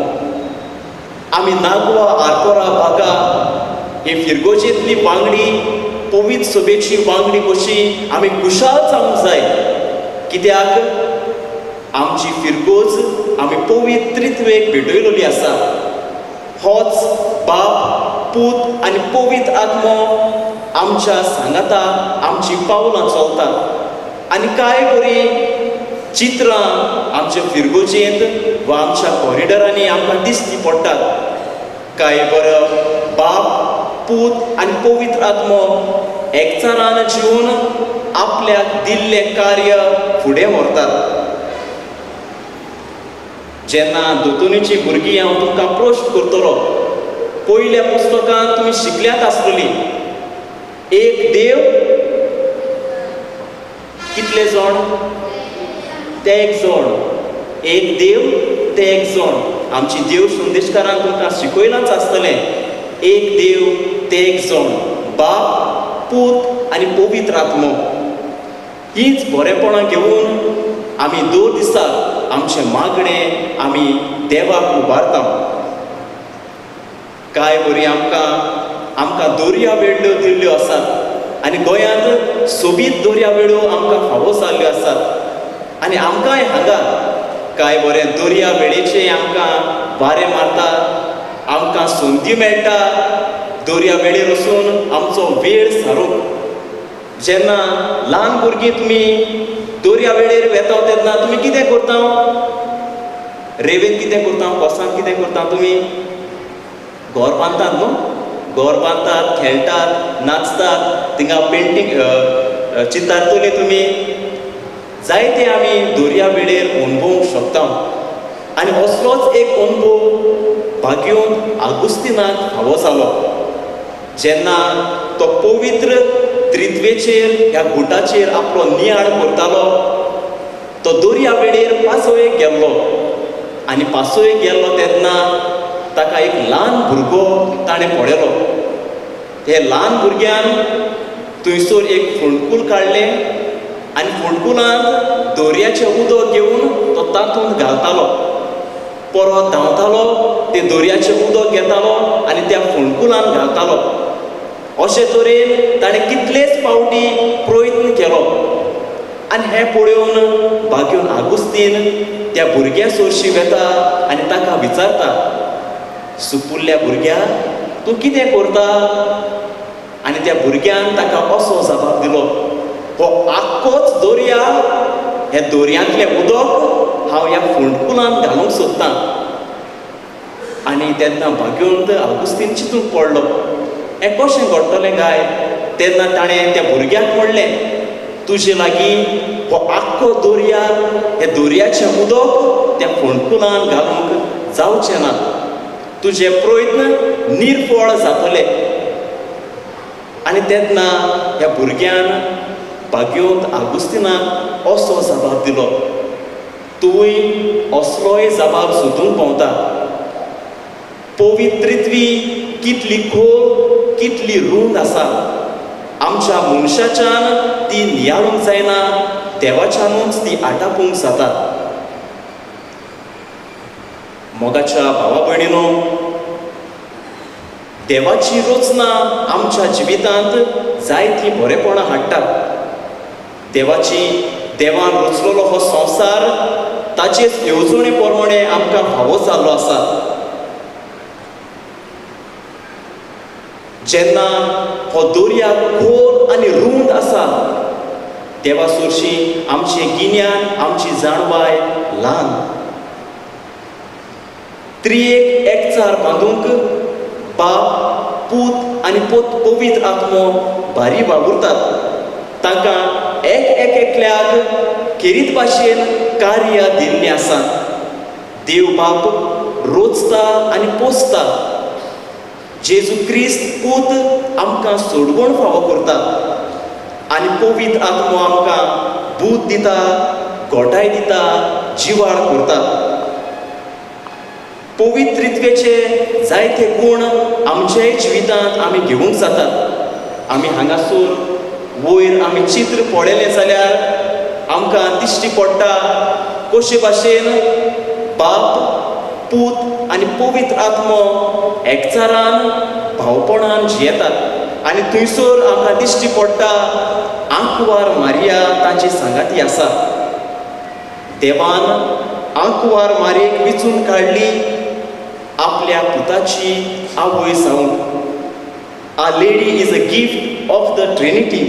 आमी नागवा आरपोरा बागा ही फिरगोजेंतली वांगडी पवित्र सभेची वांगडी कशी आमी खुशाल जावंक जाय. कित्याक आमची फिरगोज आमी पवित्र त्रित्वेक भेटयलेली आसा. होच बाप, पूत आनी पवित्र आत्मो आमच्या सांगाता आमची पावलां चलता आनी कांय बरी चित्रां आमच्या फिरगोजेंत वा आमच्या कॉरिडरांनी आमकां दिश्टी पडटात. कांय बरो बाप, पूत आनी पवित्र आत्मो एकचारान जिवन आपल्याक दिल्लें कार्य फुडें व्हरतात. जेन्ना दोतोनीची भुरगीं हांव तुमकां प्रश्न करतलो, पयल्या पुस्तकांत तुमी शिकल्यात आसतली एक देव कितले जण? ते एक जण. एक देव ते एक जण. आमची देव संदेशकारान तुमकां शिकयलांच आसतलें एक देव ते एक जण. बाप, पूत आनी पवित्र आत्मो. हीच बरेपणां घेवन आमी 2 दिसाक आमचें मागणें आमी देवाक उबारता. कांय बरी आमकां दर्यावेळ्यो दिल्ल्यो आसात आनी गोंयांत सोबीत दर्यावेळ्यो आमकां फावो जाल्ल्यो आसात आनी आमकांय हांगा कांय बरे दर्यावेळेचे आमकां वारें मारता. आमकां संदी मेळटा दर्यावेळेर वचून आमचो वेळ सारूंक. जेन्ना ल्हान भुरगीं तुमी दर्यावेळेर वेता तेन्ना तुमी कितें करता? रेवेन कितें करता? कोसांत कितें करता? तुमी घर बांदतात न्हू? घर बांदतात, खेळटात, नाचतात, थिंगा पेंटींग चित्रारतली तुमी. जायते आमी दर्यावेळेर अणभवूंक शकता आनी असलोच एक अणभव भाग्योन आगुस्तिनाक फावो जालो. जेन्ना तो पवित्र त्रित्वेचेर ह्या गुटाचेर आपलो नियाळ करतालो तो दर्यावेळेर पासोयेक गेल्लो आनी पासोयेक गेल्लो तेन्ना ताका एक ल्हान भुरगो ताणें पळयलो. हे ल्हान भुरग्यान थंयसर एक फोंडकूल काडलें आनी फोंडकुलांत दर्याचें उदक घेवन तो तातूंत घालतालो. परत धांवतालो, ते दर्याचें उदक घेतालो आनी त्या फोंडकुलांत घालतालो. अशे तरेन ताणें कितलेच फावटी प्रयत्न केलो आनी हें पळोवन भाग्योन आगुस्तीन त्या भुरग्या सोरशी वेता आनी ताका विचारता, सुपुल्ल्या भुरग्या तूं कितें करता? आनी त्या भुरग्यान ताका असो जबाब दिलो, हो आख्खोच दर्या, हे दर्यांतलें उदक हांव ह्या फोंडकुलांत घालूंक सोदतां. आनी तेन्ना भाग्योंत आगुस्तीन चिंतून पडलो, हें कशें घडटलें काय. तेन्ना ताणें त्या भुरग्याक म्हणलें, तुजे लागीं हो आख्खो दर्या, हे दर्याचें उदक त्या फोंडकुलांत घालूंक जावचें ना. तुजे प्रयत्न निर्फळ जातले. आनी तेन्ना ह्या भुरग्यान भाग्योंत आगुस्तिनाक असो जबाब दिलो, तूंय असलोय जबाब सोदूंक पावता. पवित्रित्वी कितली खोल, कितली रूंद आसा. आमच्या मनशाच्यान ती नियाळूंक जायना, देवाच्यानूच ती आटापूंक जाता. मोगाच्या भावा भयणीनो, देवाची रचना आमच्या जिवितांत जायती बरेपणां हाडटा. देवान रचलेलो हो संवसार ताचेच येवजणे प्रमाणे आमकां फावो जाल्लो आसा. जेन्ना हो दर्या खोल आनी रुंद आसा, देवा सुरशी आमचें गिन्यान, आमची जाणवाय ल्हान. त्रियेक एकचार बांदूंक बाप, पूत आनी पवित्र आत्मो भारी वावुरतात. तांकां एकल्याक खेरीत भाशेन कार्य दिल्लीं आसा. देव बाप रोचता आनी पोसता. जेजू क्रिस्त पूत आमकां सोडवण फावो करता आनी पवित्र आत्मो आमकां बूद दिता, घोटाय दिता, जिवाळ करता. पवित्रित्वेचे जायते गुण आमच्याय जिवितांत आमी घेवंक जातात. आमी हांगासर वयर आमी चित्र पळयलें जाल्यार आमकां दिश्टी पडटा कशे भाशेन बाप, पूत आनी पवित्र आत्मो एकचारान भावपणान जियेतात. आनी थंयसर आमकां दिश्टी पडटा आंकवार मारिया तांची सांगाती आसा. देवान आंकवार मारयेक विचून काडली आपल्या पुताची आवय जावंक. Our lady is a gift of the Trinity.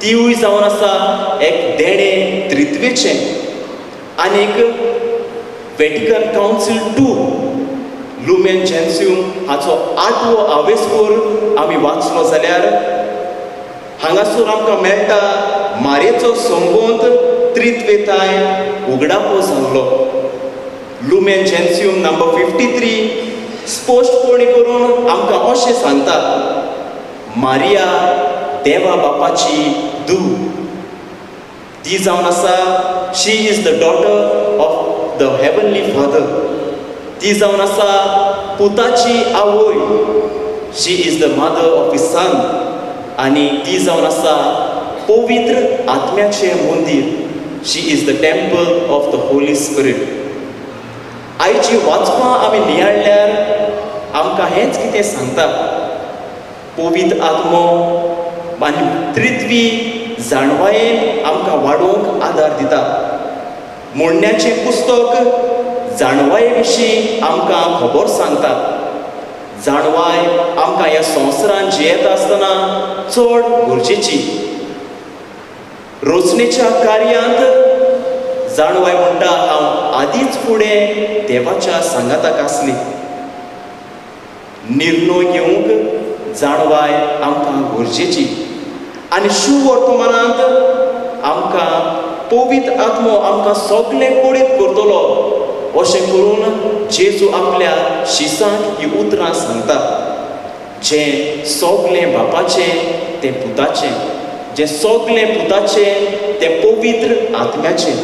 तिवूय जावन आसा एक देणे त्रित्वेचें. आनीक Vatican council II Lumen Gentium हाचो 8वो आवेस्कोर आमी वाचलो जाल्यार हांगासर आमकां मेळटा मारयेचो संबंद त्रित्वेताय उगडापो जाल्लो. लुमेन जेन्सियम नंबर 53 स्पश्टपणी करून आमकां अशें सांगता, मारिया देवा बापाची धूव. ती जावन आसा she is the daughter of the heavenly father. ती जावन आसा पुताची आवय. She is the mother of his son. आनी ती जावन आसा पवित्र आत्म्याचें मंदिर. She is the temple of the holy spirit. आयची वाचपां आमी नियाळ्यार आमकां हेंच कितें सांगता, पवित्र आत्मो आनी त्रित्वी जाणवायेन आमकां वाडोवंक आदार दिता. मोडण्याचें पुस्तक जाणवाये विशीं आमकां खबर सांगता. जाणवाय आमकां ह्या संवसारांत जियेता आसतना चड गरजेची. रचनेच्या कार्यांत जाणवाय म्हणटा हांव आदींच फुडें देवाच्या सांगाताक आसली. निर्णय घेवंक जाणवाय आमकां गरजेची. आनी शुभ वर्तमानांत आमकां पवित्र आत्मो आमकां सगळें कोडीत करतलो अशें करून जेजू आपल्या शिसांक ही उतरां सांगता. जें सगळें बापाचें तें पुताचें, जें सगळें पुताचें तें पवित्र आत्म्याचें,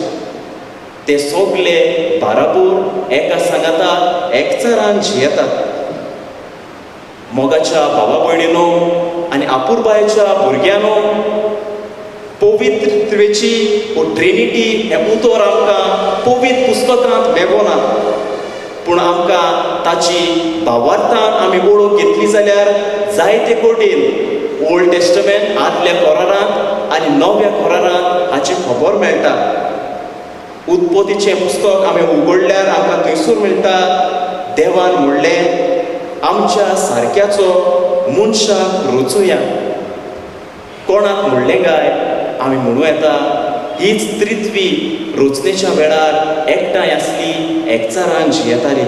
ते सगळे बाराबोर एका सांगाता एकचारान जियेतात. मोगाच्या भावा भयणीनो आनी आपुरबायेच्या भुरग्यांनो, पवित्रत्वेची हो ट्रिनिटी हें उतर आमकां पवित्र पुस्तकांत मेळो ना. पूण आमकां ताची भावार्थान आमी वळख घेतली जाल्यार जायते कडेन ओल्ड टेस्टमेंट आदल्या कोरारांत आनी नव्या कोरारांत हाची खबर मेळटा. उत्पत्तीचें पुस्तक आमी उगडल्यार आमकां थंयसर मेळटा देवान म्हणलें आमच्या सारक्याचो मनशाक रचुया कोणाक म्हणलें काय आमी म्हणूं येता हीच त्रित्वी रोचणेच्या वेळार एकठांय आसली एकचारान जियेताली.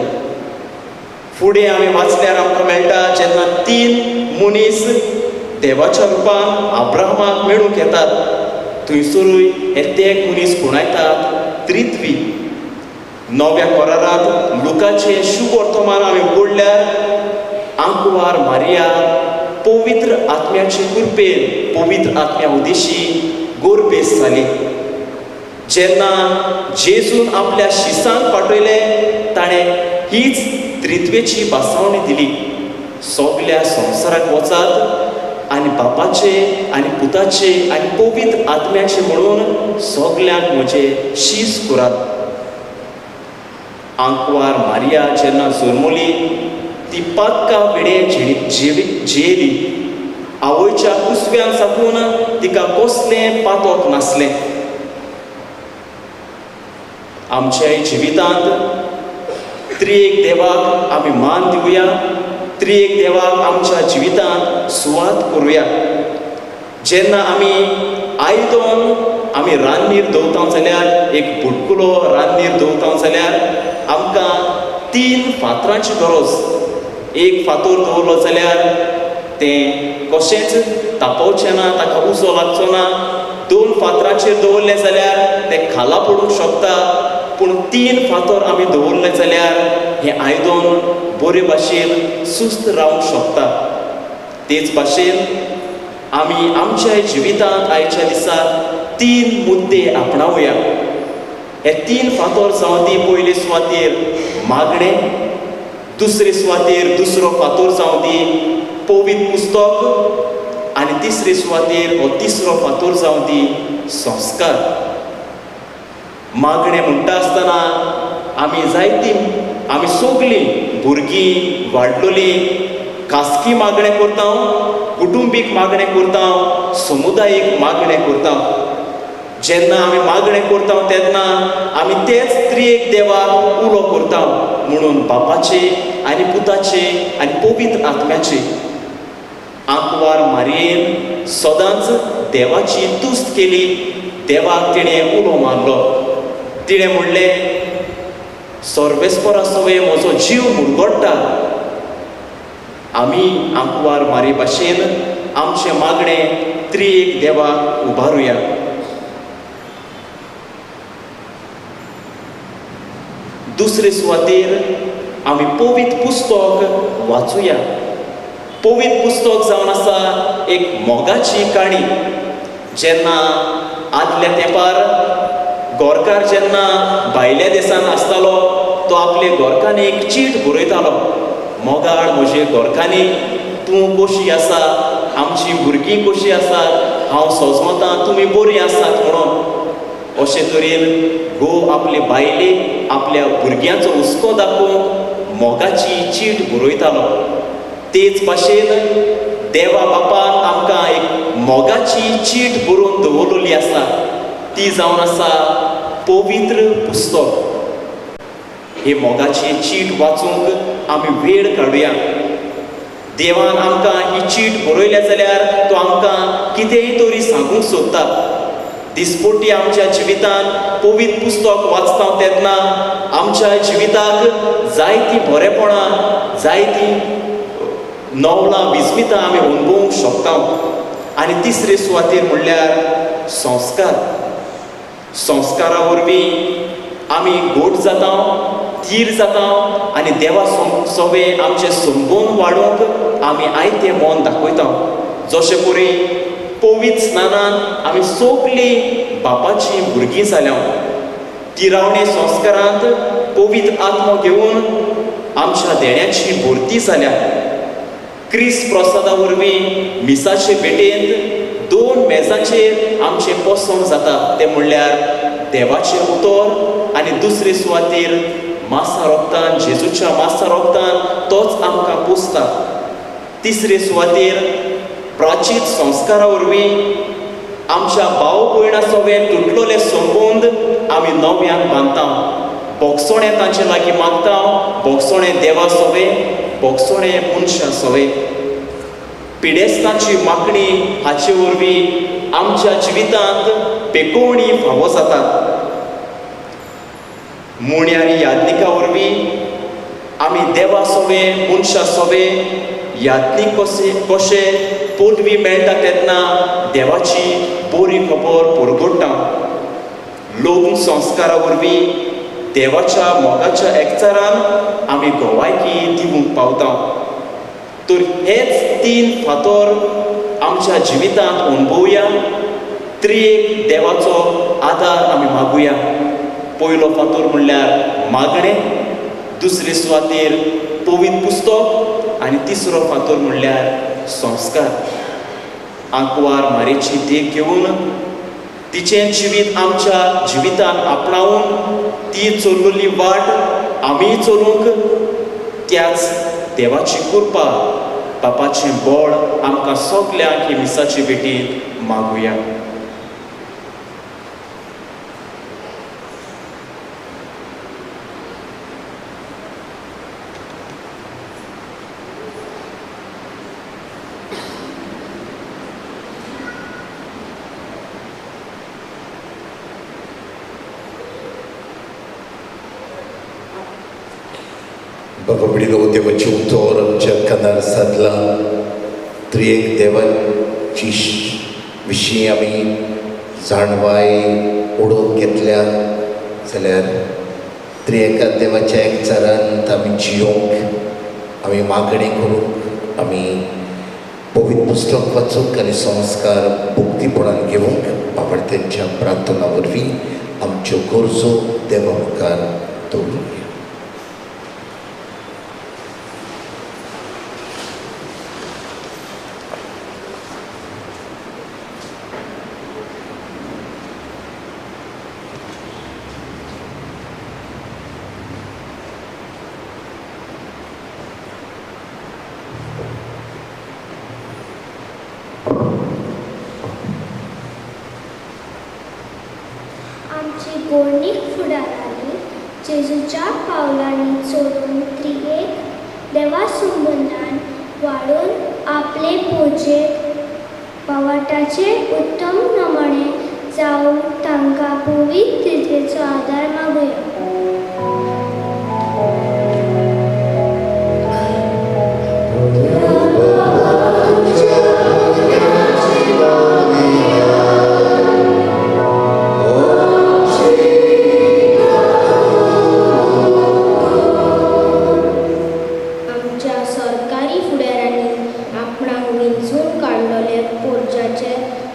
फुडें आमी वाचल्यार आमकां मेळटा जेन्ना 3 मनीस देवाच्या रूपान अब्राहमाक मेळूंक येतात, थंयसरूय हे ते मनीस खुणायतात त्रित्वी. नव्या कोरारांत लुकाचें शुभ वर्तमान आमी उगडल्यार आंकवार मारिया पवित्र आत्म्याचे कृपेन पवित्र आत्म्या उदेशी गोरबेस जाली. जेन्ना जेजून आपल्या शिसांक पाठयलें ताणें हीच त्रित्वेची बासावणी दिली. सगल्या संवसाराक वचात आनी बापाचे आनी पुताचे आनी पवित्र आत्म्याचे म्हणून सगल्यांक म्हजें शीस करात. आंकवार मारिया जेन्ना जल्मली ती पाक्का वेडे जियेली. आवयच्या कुसव्यान साकून तिका कसलें पातोक नासलें. आमच्या जिवितांत त्रिएक देवाक आमी मान दिवया, त्रिएक देवाक आमच्या जिवितांत सुवात करुया. जेन्ना आमी आयदोन आमी रान्नीर दवरता जाल्यार एक बुडकुलो रान्नीर दवरता जाल्यार आमकां 3 फातरांची गरज. एक फातर दवरलो जाल्यार तें कशेंच तापोवचें ना, ताका उजो लागचो ना. 2 फातरांचेर दवरलें जाल्यार तें खाला पडूंक शकता. पूण 3 फातर आमी दवरले जाल्यार हें आयदन बरे भाशेन सुस्त रावंक शकता. तेच भाशेन आमी आमच्या जिवितांत आयच्या दिसा 3 मुद्दे आपणावया. हे 3 फातर जावं दी पयले सुवातेर मागणें, दुसरे सुवातेर दुसरो फातर जावं दी पवित्र पुस्तक आनी तिसरे सुवातेर हो तिसरो फातर जावं दी संस्कार. मागणें म्हणटा आसतना आमी सगळीं भुरगीं वाडलोलीं खासगी मागणें करता, कुटुंबीक मागणें करता, समुदायीक मागणें करता. जेन्ना आमी मागणें करता तेन्ना आमी तेच त्रिएक देवाक उलो करता म्हणून बापाचे आनी पुताचे आनी पवित्र आत्म्याचे. आंकवार मारयेन सदांच देवाची तुस्त केली. देवाक तिणें उलो मारलो. तिणें म्हणलें सर्वेस्परा सवे म्हजो जीव मुरगोडटा. आमी आंकवार मारी भाशेन आमचें मागणें त्रिएक देवाक उबारुया. दुसरे सुवातेर आमी पवित्र पुस्तक वाचुया. पवित्र पुस्तक जावन आसा एक मोगाची काणी. जेन्ना आदल्या तेंपार गोरकार जेन्ना भायल्या देशांत आसतालो तो आपले गोरकांनी एक चीट बरयतालो. मोगाळ म्हजे गोरकांनी, तूं कशी आसा, आमची भुरगीं कशीं आसात, हांव सोजमतां तुमी बरीं आसात म्हणून. अशे तरेन घोव आपले बायले आपल्या भुरग्यांचो हुस्को दाखोवंक मोगाची चीट बरयतालो. तेच भाशेन देवा बापान आमकां एक मोगाची चीट बरोवन दवरलेली आसा. ती जावन आसा पवित्र पुस्तक. हे मोगाची चीट वाचूंक आमी वेळ काडुया. देवान आमकां ही चीट बरयल्या जाल्यार तो आमकां कितेंय तरी सांगूंक सोदता. दिसपट्टी आमच्या जिवितांत पवित्र पुस्तक वाचता तेन्ना आमच्या जिविताक जायतीं बरेपणां, जायतीं नवलां विस्मितां आमी अणभवूंक शकता. आनी तिसरे सुवातेर म्हणल्यार संस्कार. संस्कारा वरवीं आमी गोड जाता, थीर जाता आनी देवा सवे आमचे संबोन वाडोवंक आमी आयतें मोन दाखयता. जशे परी पवित्र स्नानान आमी सगळीं बापाची भुरगीं जाल्या. तिरावणे संस्कारांत पवित्र आत्मो घेवन आमच्या देण्याची भरती जाल्या. क्रिस्त प्रसादा वरवीं मिसाचे भेटेंत 2 मेजाचेर आमचें पोसण जाता. ते म्हणल्यार देवाचें उतर आनी दुसरे सुवातेर मासा रोगतान, जेजूच्या मासा रोगतान तोच आमकां पोसता. तिसरे सुवातेर प्राचीत संस्कारा वरवीं आमच्या भाव भयणां सगळें तुटलेले संबंद आमी नव्यान बांदता. बोगसोणें तांचे लागीं मागता, बोगसोणें देवा सवे, बोगसोणें मनशां सवे. पिडेस्तांची मागणी हाचे वरवीं आमच्या जिवितांत पेकोवणी फावो जातात. मुण्यारी याज्ञिका वरवीं आमी देवा सोवे मनशा सोवे याज्ञीक कशे पोटवी मेळटा तेन्ना देवाची बरी खबर परगट्टा. लोक संस्कारा वरवीं देवाच्या मोगाच्या एकचारान आमी गोवायकी दिवंक पावता. तर हेच 3 फातर आमच्या जिवितांत अणभवया. त्रिएक देवाचो आदार आमी मागुया. पयलो फातर म्हणल्यार मागणें, दुसरे सुवातेर पवित्र पुस्तक आनी तिसरो फातर म्हणल्यार संस्कार. आंकवार मारेची देख घेवन तिचें जिवीत आमच्या जिवितांत आपणावून ती चललेली वाट आमी चलूंक त्याच देवाची कृपा बापाचें बळ आमकां सगल्यांक हे मिसाचे भेटींत मागुया.
भगवडीलो देवाची उतर आमच्या कानार सादला. त्रिएक देवाची विशीं आमी जाणवाय ओडून घेतल्या जाल्यार त्रिएका देवाच्या एकचारांत आमी जियोंक, आमी मागणी करूंक, आमी पवित्र पुस्तक वाचूंक आनी संस्कार भक्तीपणान घेवंक आवडत्यांच्या प्रार्थना वरवीं आमच्यो गरजो देवा मुखार दवरूया.
आमची गोडणीक फुडारांनी जेजूच्या पावलांनी चलून त्रिएक देवा संबंदान वाडून आपले पोजेक पावाटाचे उत्तम नमणे जावन तांकां पवित्रतेचो आदार मागुया.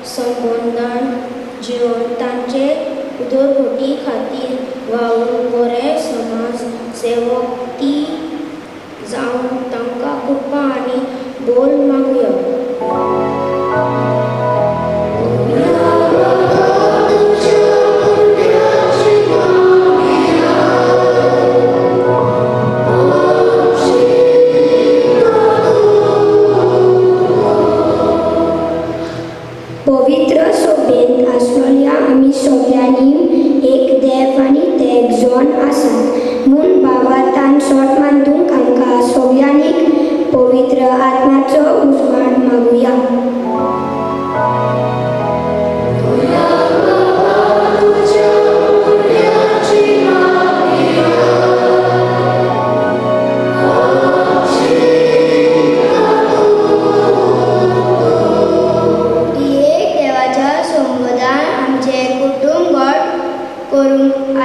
संबंधान जिवन तांचे उदरगती खातीर वावरून बरे समाज सेवक ती जावन तांकां कृपा आनी बोल मागुया.
पवित्र सोबेत आसलेल्या आमी सगळ्यांनी एक देव आनी ते एकजण आसात म्हूण भावार्थान सोट मानूंक आमकां सगळ्यांनीक पवित्र आत्म्याचो उजवाड मागुया.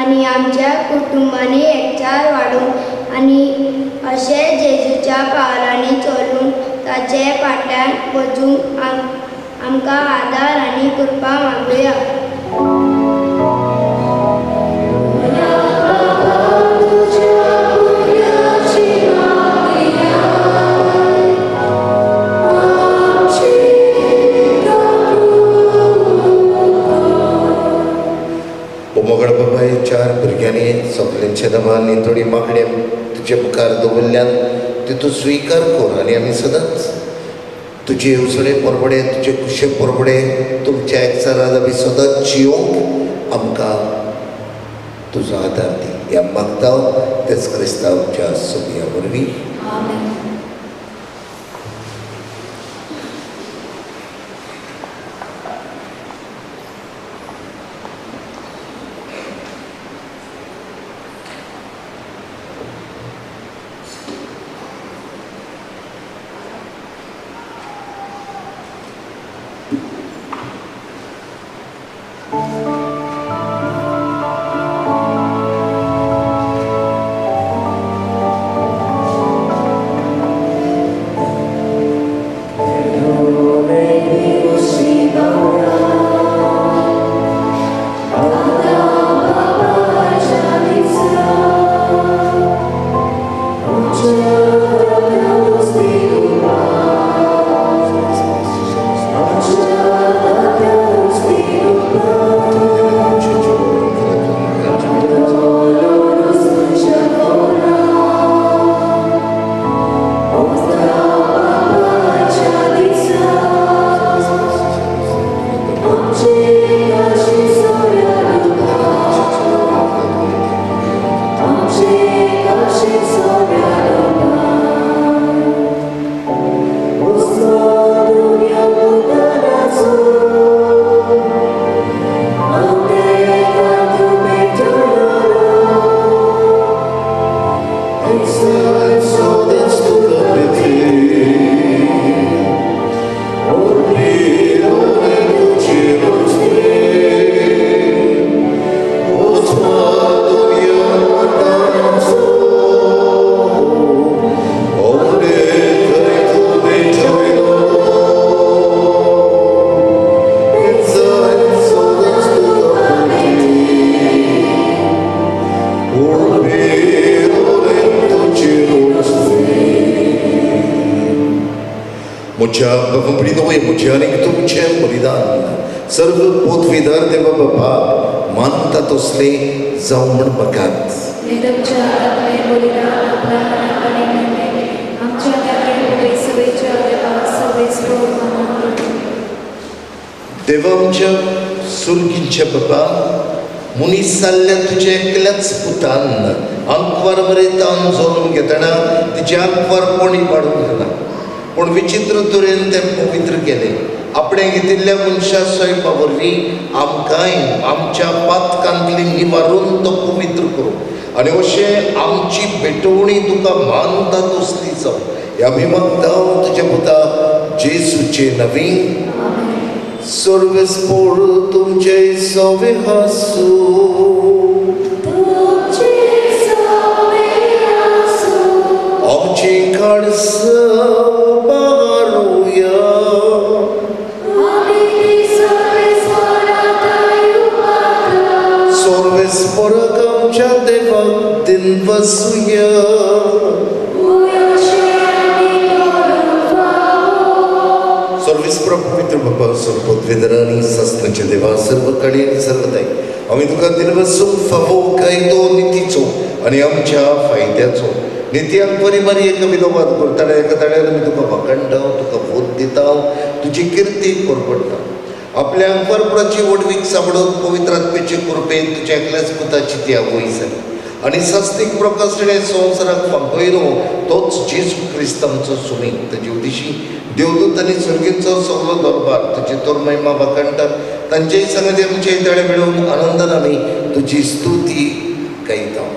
आनी आमच्या कुटुंबांनी एकचार वाडूंक आनी अशें जेजूच्या पावलांनी चलून ताचे फाटल्यान वचूंक आमकां आदार आनी कृपा मागुया.
मोगळ बाबाय 4 भुरग्यांनी सगळ्यांच्या नांवांनी थोडी मागणी तुजे मुखार दवरल्यान तितू स्विकार कर आनी आमी सदांच तुजे येवसडे परबडे तुजे खुशे परबडे तुमच्या एकचारान आमी सदांच जियोंक आमकां तुजो आदार दी. ह्या मागता तेच क्रिस्तांवाच्या सोबया वरवीं. म्हज्या बाबा म्हजे आनीक तुमचें बलिदान सर्व पोतविदार देवा बाबा मानता तसले जावं म्हण म्हाकात. देवा आमच्या सुरगीच्या बाबा मुनीस जाल्ल्या तुज्या एकल्याच पुतान आंकवार बरयतान जोडून घेतना तिचे आंकवार कोणी पाडून घाला पूण विचित्र तरेन तें पवित्र केलें. आपणे घेतिल्ल्या मनशा सोयपा वरवीं आमकांय आमच्या पातकांतली निवारून तो पवित्र करूं आनी अशें आमची भेटवणी तुका मानता तसली जावं हें आमी मागता तुज्या पुता जेजूचे नवी. सर्वेस्पोर तुमचे सवे हासू आमची काळस बारुया सर्वेस्पोराक आमच्या देवाक दिन वसूया. सर्वेस्पर पवित्र बाबा सर्वोद्वेदनांनी सस्नाचे देवा सर्व कडेन सर्वदाय आमी तुका दिनवसून फावो कायदो नितीचो आनी आमच्या फायद्याचो नित्याक बरी बरी एका विनोवाद करताले एका तड्यार आमी तुका वाखणटा तुका बोध दिता तुजी किर्ती परपडटा. आपल्या अंकवारपुराची वडवीक सांबाळून पवित्र आत्मेचे कृपेन तुज्या एकल्याच पुताची ती आवय जाली आनी सस्तीक प्रकाश तिणें संवसाराक फांकयलो तोच जेजू क्रिस्त आमचो सुमीक. ताचे उदिशी देवदूत आनी सर्गींचो सगळो दरबार तुजी तोर महिमा वाखणटात. तांचेय संगती आमचे तळे मेळून आनंदान आमी तुजी स्तुती गायता.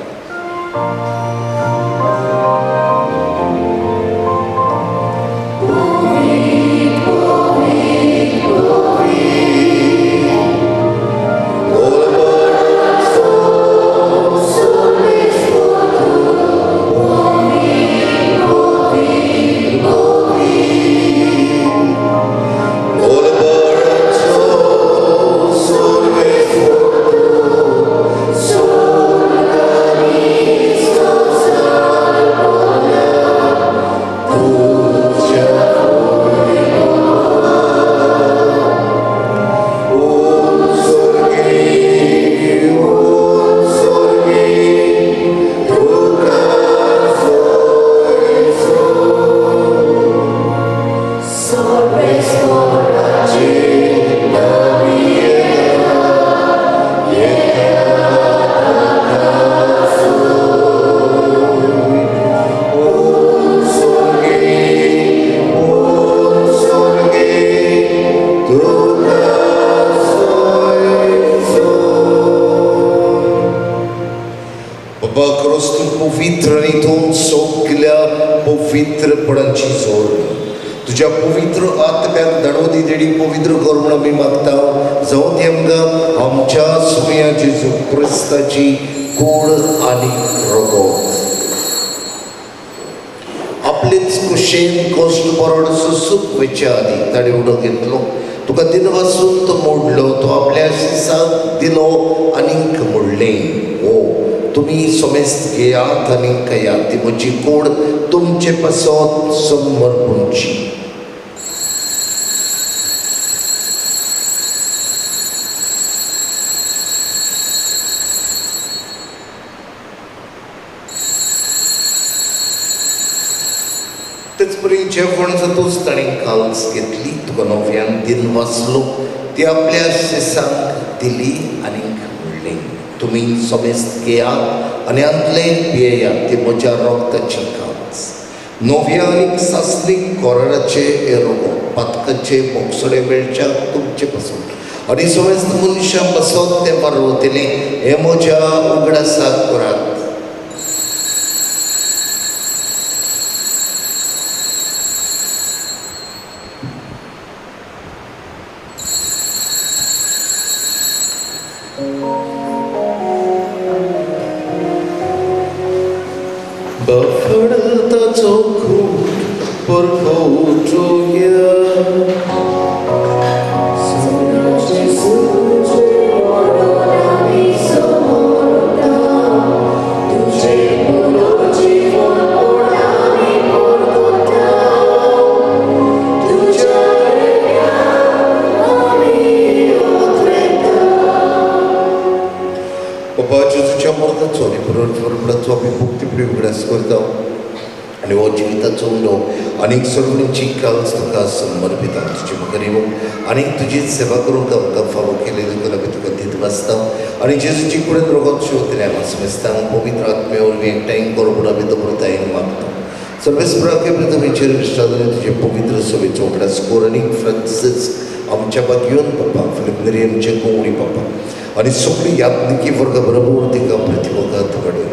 पवित्रपणाची जोड तुझ्या पवित्र आत्म्याक धडोदी देडी पवित्र कर म्हूण आमी मागता. जावं ती आमकां आमच्या सुमया जेजू क्रिस्ताची कूड आनी रगो आपलेच कुशेन कश्ट बरोडसो सुख वेच्या आदी ताणे उडो घेतलो तुका दिन वासून तो मोडलो तो आपल्या शिसाक दिलो आनीक मोडलें. हो तुम्ही समेस्त घेयात आनी खयात ती म्हजी कूड तुमचे पासत समर्पणची. तेच परी जेवण जातूच ताणें काल्स घेतली तुका नव्यान दिन वाचलो ती आपल्या शिसांक दिली आनीक म्हणलें तुमी समेस्त घेयात आनी अंतले पियेयात ती म्हज्या रक्ताची कांच. नव्या आनीक सासणीक कोराडाचे एरोगो पातकाचे बोगसडे मेळच्यात तुमचे पासून आनी समेस्त मनशां पासत ते पार्वतीने हे म्हज्या उगडासाक करात. Bafadataco kut perkotoya परत आमी भुक्ती उगडास करता आनी हो जिविताचो उलो आनीक सर्वांची काळज तुका समर्पिता तुजे मुखार येवं आनीक तुजी सेवा करूंक आमकां फावो केले देखून आमी तुका दीत वाचता आनी जेजूची कुडीन रोगत शिवतले आस्मेस्तां पवित्र आत्मे वरवीं एकठांय करूं म्हूण आमी दवरतायेन मागता सर्वेस्पराके प्रथमेचेर विश्वासाने तुजे पवित्र सभेचो उगडास कोर आनीक फ्रांसीस आमच्या बागयोन बापा फिलिप कोवणी बापा आनी सगळी यात्निकी वर्ग बरोबर तिका प्रतिभोगात घडय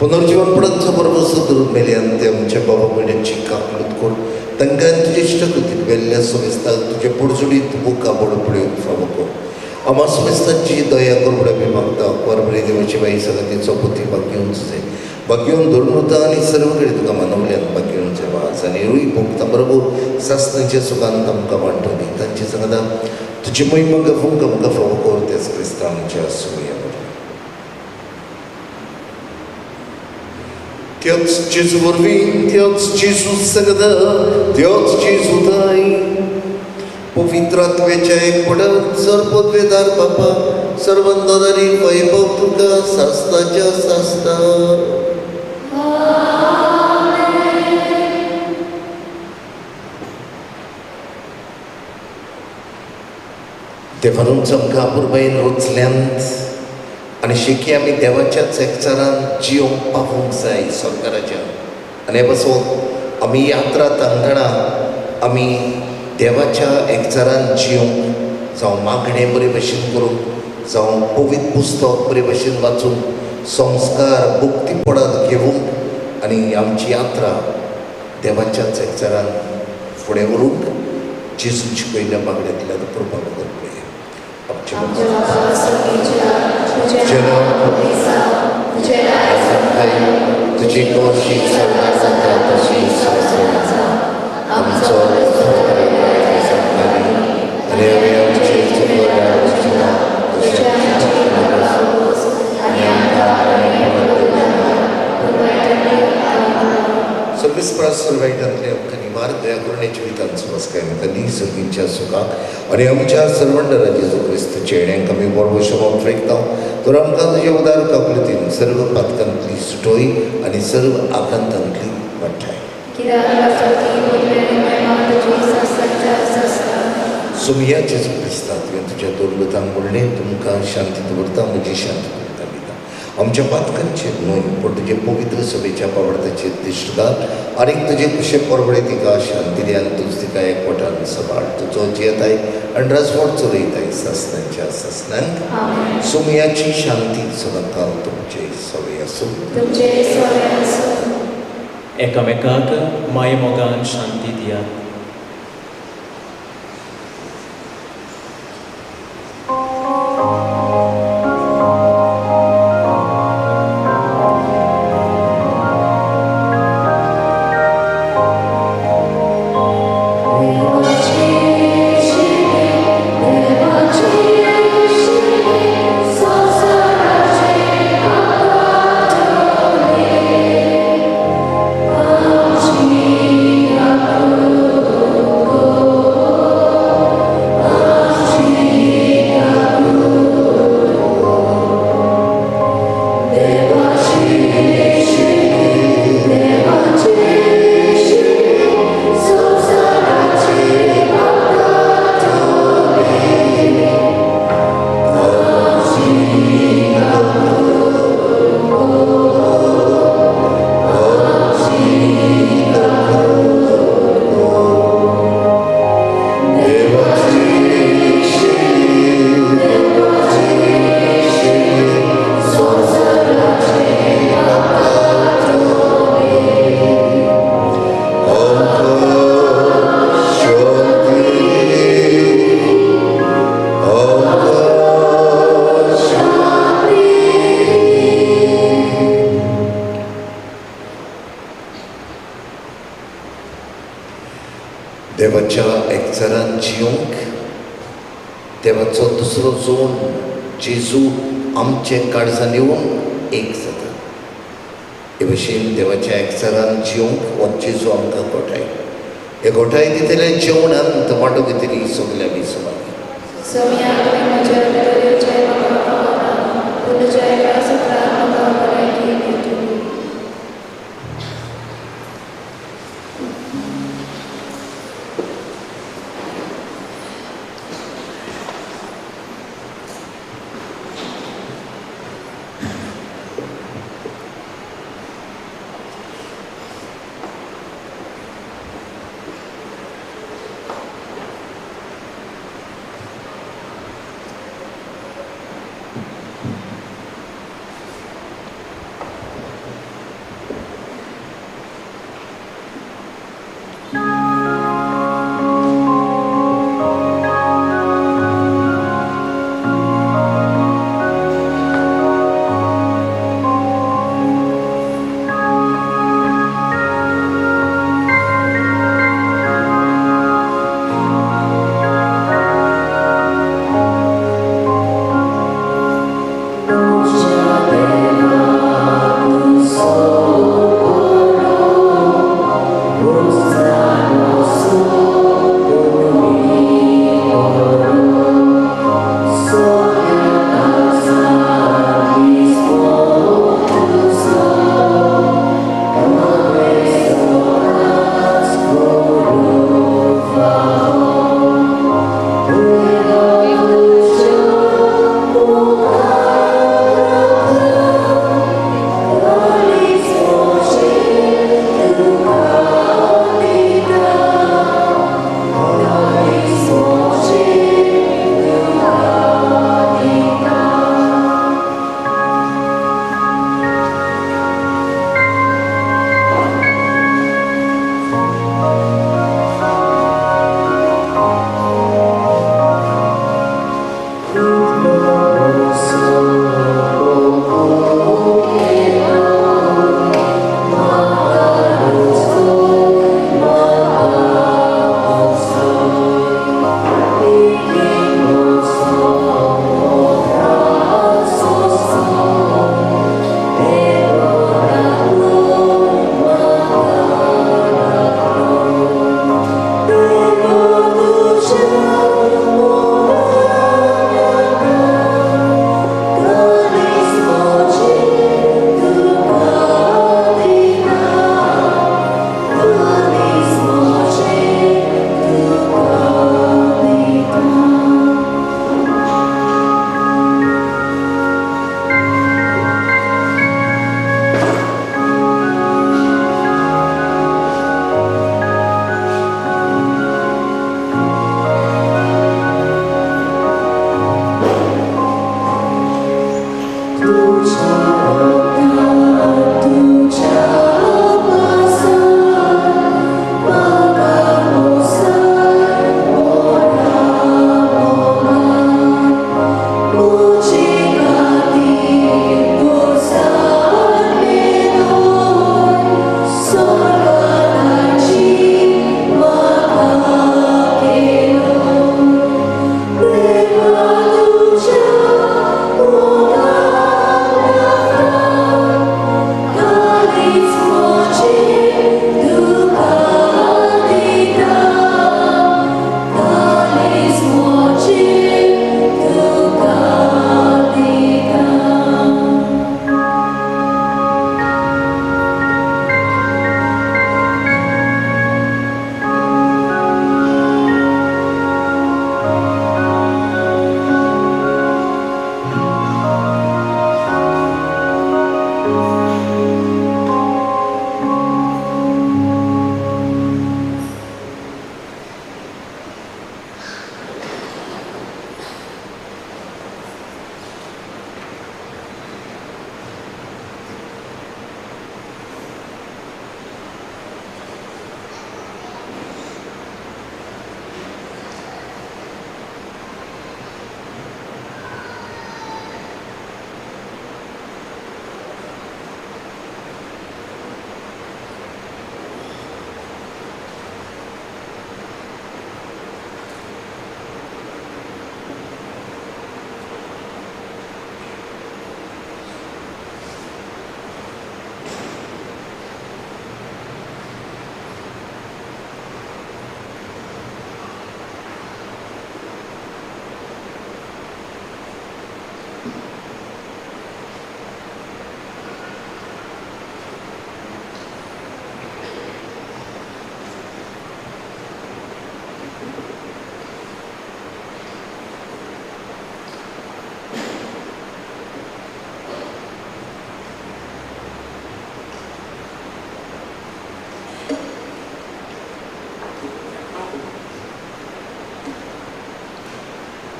पुनर्जीवनपणांचो बरोबर धरून मेल्यान ते आमच्या बाबा भयणींची काकलूत कोण तांकां तुजे इश्ट कृतीक वेल्ल्या समेस्ताक तुजे पडसुडीत मुखां बडपड्योक फावो कर आमा समेस्तांची दया करूं आमी मागता परबरे देवाची बाई सगळ्यांचो पती बागयोन जाय बागयोन धरून वता आनी सर्व कडेन तुका मानवल्यान बागयोन जाय वाज आनी रुई भोगता बरोबर सासणाच्या सुखांत आमकां वांटोनी तांचे सांगता तुजी महिमा गफूंक आमकां फावो कर तेच क्रिस्तांवांच्या सुया Deus Jesu vorvim, Deus Jesu sagada, Deus Jesu dai. पवित्रात्म्याच्या एकपणात सर्वोद्वेदार बापा सर्वांदारी वैभव तुका सासताच्या सासता देवानूच आमकां पुरबायेन रुचल्यांत आनी शिकी आमी देवाच्याच एकचारान जिवंक पावूंक जाय सरकाराच्या आनी हे पासून आमी यात्रा तांगणा आमी देवाच्या एकचारान जिवंक जावं मागणे बरे भशेन करूंक जावं पवित्र पुस्तक बरे भशेन वाचून संस्कार भुक्तीपणांत घेवूंक आनी आमची यात्रा देवाच्याच एकचारान फुडें व्हरूंक जेजूची पयल्या मागण्यांतल्यान प्रभाव करपी तुझी कोशी आमचो सर्वांतले आमकां निवार दया करून जिवितांचो वस्काय आमकां निसर्गीच्या सुखाक आनी आमच्या सर्वंडरा जेजू क्रिस्त चेड्यांक आमी बरो शोभा फ्रेकता तर आमकां तुजे उदार कापलतीन सर्व पातकांतली सुटोय आनी सर्व आकांतांतली वाठाय सुमिया जेजू क्रिस्ता तुवें तुज्या दोरगतांक म्हणलें तुमकां शांती दवरता म्हजी शांती दवरता दिता आमच्या पातकांचेर न्हय पूण तुजे पवित्र सभेच्या पावडताचेर दिश्ट घाल आनीक तुजे कुशे परबडे तिका शांती दी आनी तुज तिका एकवटान सांबाळ तुजो जियेताय आनी राजवट चलयताय सासणांच्या सासणांक सुमियाची शांती सदांकाल तुमचे सवय आसूं
एकामेकाक माय मोगान शांती दियात देवाच्या एकचारान जिवंक देवाचो दुसरो जोड जेजू आमचे काळजान येवन एक जाता हे भशेन देवाच्या एकचारान जिवंक हो जेजू आमकां घोटाय हे घोटाय दितले जेवणांत वांटो घेतली सगल्या बी समान
सोम्या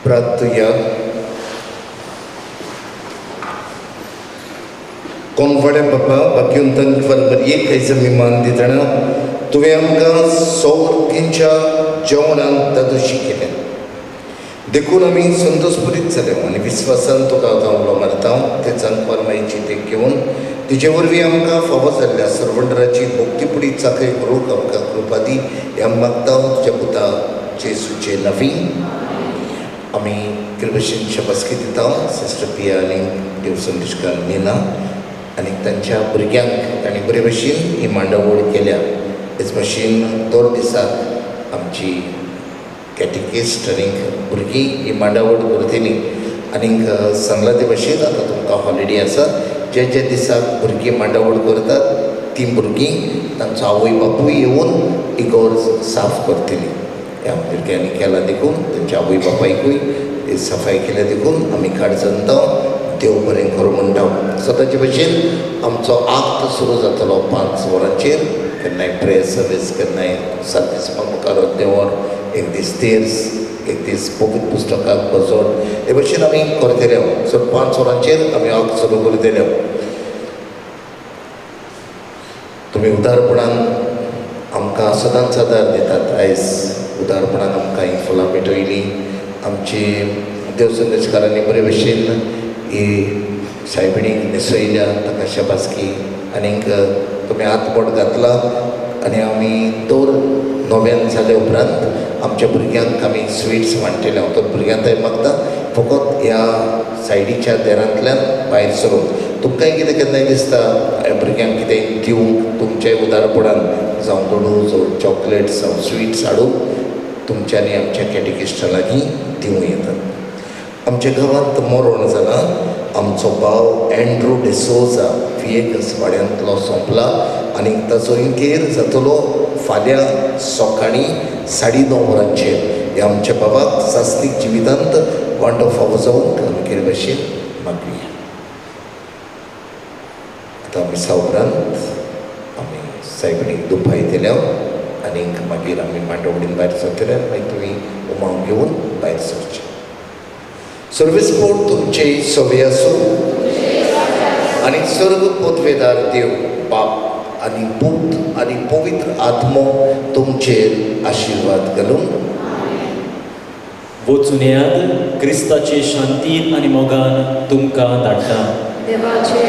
प्रार्थया कोणफोड्या बाबा बाकीन तांकां बरी एक खंयचं मिमान दितना तुवें आमकां सौरकींच्या जेवणांत तादुशी केलें देखून आमी संतोषपुरीत जाले आनी विस्वासान तुका हांव मारता ते चांगपार मागीर ते घेवन तुजे वरवीं आमकां फावो जाल्ल्या सर्वंडराची भोगतीपुडी चाकरी करूंक आमकां कृपा दी हें आमी मागता तुज्या पुता जेसूचे नवी आमी कृपशेन शबासकी दिता सिस्टर पिया आनी देव संदेशकार मीना आनी तांच्या भुरग्यांक तांणी बरे भशेन ही मांडावळ केल्या तेच भशेन दर दिसाक आमची कॅटिकिस्ट आनीक भुरगीं ही मांडावळ करतली आनीक सांगला ते भशेन आतां तुमकां हॉलिडे आसा जे जे दिसाक भुरगीं मांडावळ करतात ती भुरगीं तांचो आवय बापूय येवन इगोर साफ करतली ह्या भुरग्यांनी केला देखून तांच्या आवय बापायकूय सफाई केल्या देखून आमी काड जनता देव बरें करूं म्हणटा सदांचे भशेन आमचो आक्त सुरू जातलो 5 वरांचेर केन्नाय प्रेयर सर्वीस केन्नाय 7 दीस मुखार देवर एक दीस तेर्स एक दीस पवित्र पुस्तकाक बसोन हे भशेन आमी करतले सो 5 वरांचेर आमी आक्त सुरू करतले तुमी उदारपणान आमकां सदांच आदार दितात आयज उदारपणान आमकां ही फुलां भेटयलीं आमची देव संदेशकारांनी बरे भशेन ही सायबिणीक न्हेसयल्या ताका शबासकी आनीक तुमी हातबोट घातला आनी आमी दर 9 जाले उपरांत आमच्या भुरग्यांक आमी स्विट्स वांटले हांव तर भुरग्यांक मागता फकत ह्या सायडीच्या देरांतल्यान भायर सरून तुमकांय कितें केन्नाय दिसता भुरग्यांक कितें दिवंक तुमचे उदारपणान जावं दोडू जावं चॉकलेट्स जावं स्विट्स हाडून तुमच्यांनी आमच्या कॅटिकिस्टा लागीं दिवं येतात आमच्या गांवांत मरण जालां आमचो भाव एंड्रू डिसोजा विएगस वाड्यांतलो सोंपला आनी ताचो इंकेर जातलो फाल्यां सकाळीं 9:30 वरांचेर हे आमच्या बाबाक सासनीक जिवितांत वांटो फावो जावंक आमी केले भशेन मागुया आतां मिसा उपरांत आमी सायबिणीक दुपाय दिल्या आनीक मागीर आमी मांडवडीन भायर सरतले मागीर तुमी उमाव घेवन भायर सरचे सर्वीस पोट तुमचे सवे आसूं आनी सर्व पोतवेदार देव बाप आनी पूत आनी पवित्र आत्मो तुमचेर आशिर्वाद घालून
वचून येयात क्रिस्ताचे शांतीन आनी मोगान तुमकां धाडटा
देवाचे